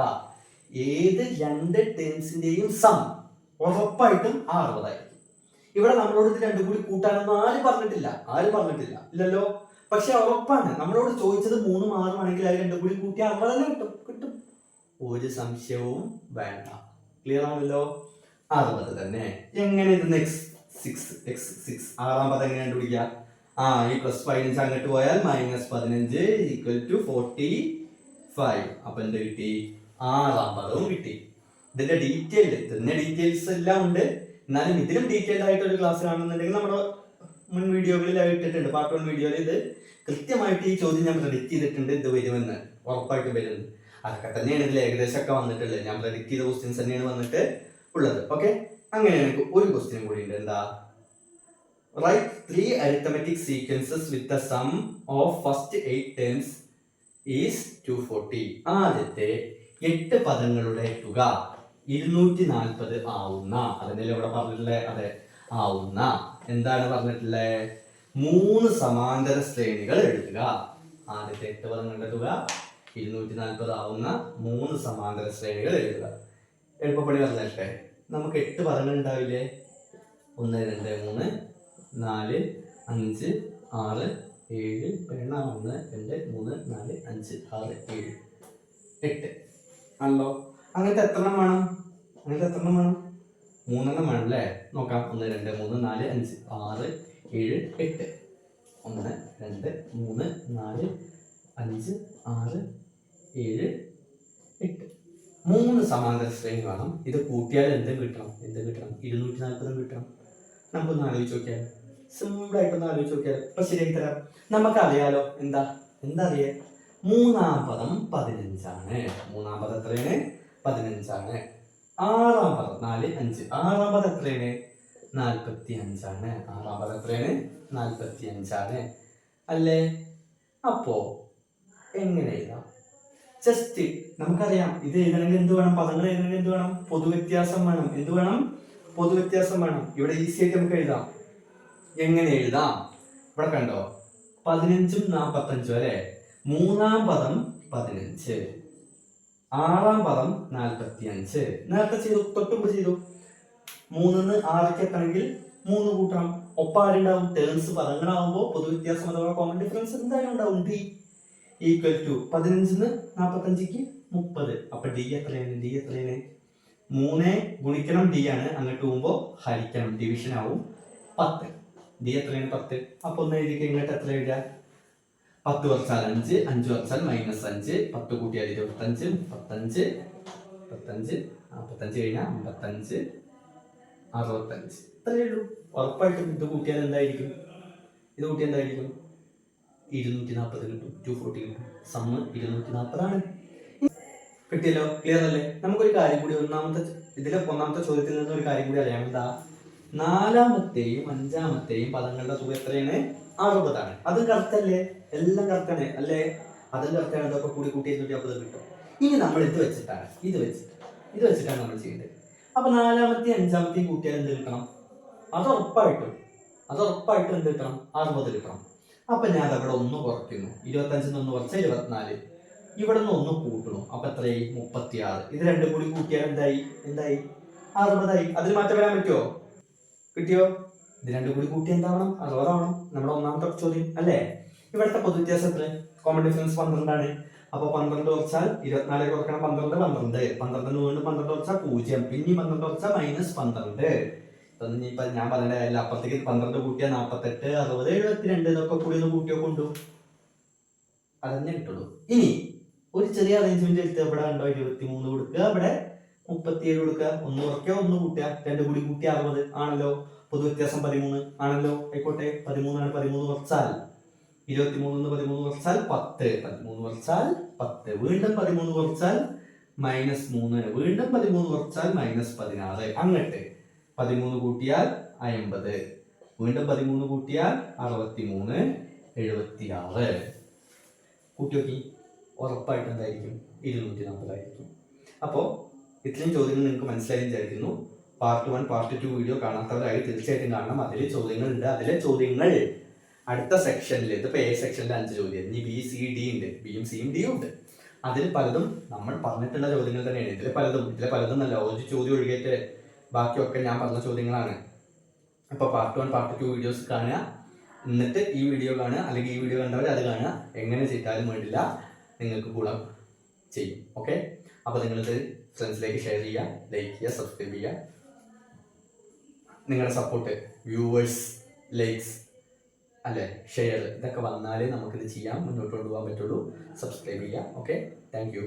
ഏത് 2 ടേംസിന്റെയും സം ഉറപ്പായിട്ടും 60 ആയിരിക്കും. ഇവിടെ നമ്മളോട് ഇത് 2 കൂടി കൂട്ടാനൊന്നും ആരും പറഞ്ഞിട്ടില്ല ഇല്ലല്ലോ. പക്ഷെ ഉറപ്പാണ് നമ്മളോട് ചോദിച്ചത് 3ഉം 6ഉം ആണെങ്കിൽ അത് 2 കൂടി കൂട്ടി 60 കിട്ടും. ഒരു സംശയവും വേണ്ട. ക്ലിയർ ആണല്ലോ. 60 തന്നെ. എങ്ങനെ ഇത് x6 ആറാം പദം എങ്ങനെ കണ്ടുപിടിക്കുക? ഈ +15 അങ്ങോട്ട് പോയാൽ -15 = 45. അപ്പൊ എന്ത് കിട്ടി? ആറാം പദവും കിട്ടി. ഇതിന്റെ ഡീറ്റെയിൽസ് എല്ലാം ഉണ്ട്. എന്നാലും ഇതിലും ഡീറ്റെയിൽഡ് ആയിട്ട് ഒരു ക്ലാസ് കാണുന്നുണ്ടെങ്കിൽ നമ്മുടെ മുൻ വീഡിയോകളിൽ ഇട്ടിട്ടുണ്ട്. പാർട്ട് 1 വീഡിയോയിൽ ഇത് കൃത്യമായിട്ട് ഈ ചോദ്യം ഞാൻ പ്രെഡിക്റ്റ് ചെയ്തിട്ടുണ്ട്. ഇത് വരുമെന്ന് ഉറപ്പായിട്ടും വരുന്നത്. അതൊക്കെ തന്നെയാണ് ഇതിൽ ഏകദേശമൊക്കെ വന്നിട്ടുള്ളത്. ഞാൻ പ്രെഡിക്റ്റ് ചെയ്ത ക്വസ്റ്റ്യൻസ് തന്നെയാണ് വന്നിട്ട് ഉള്ളത്. ഓക്കെ, അങ്ങനെയാണെങ്കിൽ ഒരു ക്വസ്റ്റ്യൻ കൂടി ഉണ്ട്. എന്താ? Write 3 arithmetic sequences with the sum of first 8 terms is 240. ആദ്യത്തെ 8 പദങ്ങളുടെ തുക 240 ആവുന്ന, അതിനല്ലേ ഇവിടെ പറഞ്ഞിട്ടുള്ളത്? അതെ, ആവുന്ന എന്താണ് പറഞ്ഞിട്ടുള്ളത്? 3 സമാന്തര ശ്രേണികൾ എഴുതുക. ആദ്യത്തെ 8 പദങ്ങളുടെ തുക 240 ആവുന്ന 3 സമാന്തര ശ്രേണികൾ എഴുതുക. എളുപ്പപ്പണി പറഞ്ഞിട്ടെ. നമുക്ക് 8 പദങ്ങൾ ഉണ്ടാവില്ലേ? 1 2 3 4 5 6 7 1 2 3 4 5 6 7 8 ആണല്ലോ. അങ്ങനത്തെ എത്ര എണ്ണം വേണം? 3 എണ്ണം വേണം അല്ലേ? നോക്കാം. 1 2 3 4 5 6 7 8. 1 2 3 4 5 6 7 8. 3 സമാന്തര ശ്രേണി വേണം. ഇത് കൂട്ടിയാൽ എന്തും കിട്ടണം? 240 കിട്ടണം. നമുക്കൊന്ന് ആലോചിച്ച് നോക്കിയാൽ, സിമ്പിളായിട്ടൊന്ന് ആലോചിച്ച് നോക്കിയാൽ ഇപ്പൊ ശരിയായി തരാം. നമുക്കറിയാലോ. എന്താ അറിയാം? 3ആം പദം 15ആണ്. 3ആം പദം എത്രയാണ്? 15ആണ്. 6ആം പദം 4 5. 6ആം പദം എത്രയാണ്? 45ആണ്. 6ആം പദം എത്രയാണ്? 45ആണ് അല്ലേ? അപ്പോ എങ്ങനെ എഴുതാം? ജസ്റ്റ് നമുക്കറിയാം ഇത് എഴുതണമെങ്കിൽ എന്ത് വേണം? പദങ്ങൾ എഴുതണമെങ്കിൽ എന്ത് വേണം? പൊതുവ്യത്യാസം വേണം. എന്ത് വേണം? പൊതുവ്യത്യാസം വേണം. ഇവിടെ ഈസി ആയിട്ട് നമുക്ക് എഴുതാം. എങ്ങനെ എഴുതാം? ഇവിടെ കണ്ടോ, 15ഉം 45 അല്ലെ? 3ആം പദം 15, 6ആം പദം 45. നേരത്തെ ചെയ്തു, തൊട്ടുമ്പ് ചെയ്തു. 3ന്ന് 6ക്ക് എത്തണമെങ്കിൽ 3 കൂട്ടണം. ഒപ്പം ആരുണ്ടാവും? ടേംസ് പദങ്ങളാവുമ്പോൾ പൊതുവ്യത്യാസം അഥവാ കോമൺ ഡിഫറൻസ് എന്തായാലും ഉണ്ടാവും. ഡി = 15ന്ന് 45ക്ക് 30. അപ്പൊ ഡി എത്രയാണ്? 3 ഗുണിക്കണം ഡി ആണ്. അങ്ങോട്ട് പോകുമ്പോ ഹരിക്കണം, ഡിവിഷൻ ആവും. 10. ഡി എത്രയാണ്? 10. അപ്പൊ ഒന്ന് എഴുതിക്ക്. ഇങ്ങോട്ട് എത്ര എഴുതാം? 10 കുറച്ചാൽ 5, 5 കുറച്ചാൽ -5, 10 കൂട്ടിയാൽ 25, 35, 45 കഴിഞ്ഞാൽ 55, 65. ഇത്രയേ ഉള്ളൂ. ഉറപ്പായിട്ടും ഇത് കൂട്ടിയാൽ എന്തായിരിക്കും? 240 കിട്ടും. 240 കിട്ടും. സമ്മ് 240 ആണ്. കിട്ടിയല്ലോ. ക്ലിയർ അല്ലേ? നമുക്കൊരു കാര്യം കൂടി ഒന്നാമത്തെ ചോദ്യത്തിൽ നിന്ന് ഒരു കാര്യം കൂടി അറിയാം. എന്താ? 4ാമത്തെയും 5ാമത്തെയും പദങ്ങളുടെ തുക എത്രയാണ്? 60 ആണ്. അത് കറക്റ്റല്ലേ? എല്ലാം കറക്റ്റാണ് അല്ലേ? അതും കറക്റ്റാണ്. അതൊക്കെ കൂടി കൂട്ടി 240 കിട്ടും. ഇനി നമ്മൾ ഇത് വെച്ചിട്ടാണ് നമ്മൾ ചെയ്യേണ്ടത്. അപ്പൊ 4ാമത്തെയും 5ാമത്തെയും കൂട്ടിയാൽ എന്ത് കിട്ടണം? അത് ഉറപ്പായിട്ടും എന്ത് കിട്ടണം? 60 കിട്ടണം. അപ്പൊ ഞാൻ അതവിടെ 1 കുറയ്ക്കുന്നു. 25 1 കുറച്ചാൽ 24. ഇവിടെ നിന്ന് 1 കൂട്ടണം. അപ്പൊ എത്രയായി? 36. ഇത് രണ്ടും കൂടി കൂട്ടിയാൽ എന്തായി? 60 ആയി. അതിൽ മാറ്റം വരാൻ പറ്റുമോ? കിട്ടിയോ? ഇത് രണ്ടും കൂടി കൂട്ടി എന്താവണം? 60 ആവണം. നമ്മുടെ ഒന്നാമത്തെ ചോദ്യം അല്ലേ? ഇവിടുത്തെ പൊതുവ്യത്യാസം എത്ര? കോമൺ ഡിഫറൻസ് 12 ആണ്. അപ്പൊ 12 കുറച്ചാൽ 24 കുറക്കണം. 12 12 വീണ്ടും 12 കുറച്ചാൽ 0. പിന്നെ 12 കുറച്ചാൽ -12. ഇപ്പൊ ഞാൻ പറഞ്ഞ അപ്പുറത്തേക്ക് 12 കൂട്ടിയാൽ 48, 60, 72 ഇതൊക്കെ കൂടി ഒന്ന് കൂട്ടിയോ കൊണ്ടു അതന്നെ കിട്ടുള്ളൂ. ഇനി ഒരു ചെറിയ അറേഞ്ച്മെന്റ് എടുത്ത് ഇവിടെ കണ്ടോ 23 കൊടുക്കുക, ഇവിടെ 37 കൊടുക്കുക, 1 കുറയ്ക്കുക 1 കൂട്ടുക, 2 കൂടി കൂട്ടി 60 ആണല്ലോ. പൊതുവ്യത്യാസം 13 ആണല്ലോ. ആയിക്കോട്ടെ, 13 ആണ്. 13 കുറച്ചാൽ 23 13 കുറച്ചാൽ 10, 13 കുറച്ചാൽ 10, വീണ്ടും 13 കുറച്ചാൽ -3, വീണ്ടും 13 കുറച്ചാൽ -16, അങ്ങട്ട് 13 കൂട്ടിയാൽ 50, വീണ്ടും 13 കൂട്ടിയാൽ 63, 76. കൂട്ടി നോക്കി, ഉറപ്പായിട്ട് എന്തായിരിക്കും? 240 ആയിരിക്കും. അപ്പോൾ ഇത്രയും ചോദ്യങ്ങൾ നിങ്ങൾക്ക് മനസ്സിലായി വിചാരിക്കുന്നു. പാർട്ട് 1 പാർട്ട് 2 വീഡിയോ കാണാത്തവരായി തീർച്ചയായിട്ടും കാണണം. അതിൽ ചോദ്യങ്ങളുണ്ട്. അതിലെ ചോദ്യങ്ങൾ അടുത്ത സെക്ഷനിൽ, ഇതിപ്പോൾ A സെക്ഷനിൽ 5 ചോദ്യം, ഇനി B C D ഉണ്ട്, ബിയും സിയും ഡിയും ഉണ്ട്. അതിൽ പലതും നമ്മൾ പറഞ്ഞിട്ടുള്ള ചോദ്യങ്ങൾ തന്നെയാണ്. ഇതിലെ പലതും നല്ല ഒരു ചോദ്യം ഒഴികേറ്റ് ബാക്കിയൊക്കെ ഞാൻ പറഞ്ഞ ചോദ്യങ്ങളാണ്. അപ്പോൾ പാർട്ട് 1 പാർട്ട് 2 വീഡിയോസ് കാണുക, എന്നിട്ട് ഈ വീഡിയോ കാണുക, അല്ലെങ്കിൽ ഈ വീഡിയോ കണ്ടവർ അത് കാണുക. എങ്ങനെ ചെയ്താലും വേണ്ടില്ല, നിങ്ങൾക്ക് ഗുണം ചെയ്യും. ഓക്കെ, അപ്പോൾ നിങ്ങളിത് ഫ്രണ്ട്സിലേക്ക് ഷെയർ ചെയ്യുക, ലൈക്ക് ചെയ്യുക, സബ്സ്ക്രൈബ് ചെയ്യുക. നിങ്ങളുടെ സപ്പോർട്ട്, വ്യൂവേഴ്സ്, ലൈക്സ് അല്ലെ, ഷെയർ, ഇതൊക്കെ വന്നാലേ നമുക്കിത് ചെയ്യാം, മുന്നോട്ട് കൊണ്ടുപോകാൻ പറ്റുള്ളൂ. സബ്സ്ക്രൈബ് ചെയ്യുക. Okay, thank you.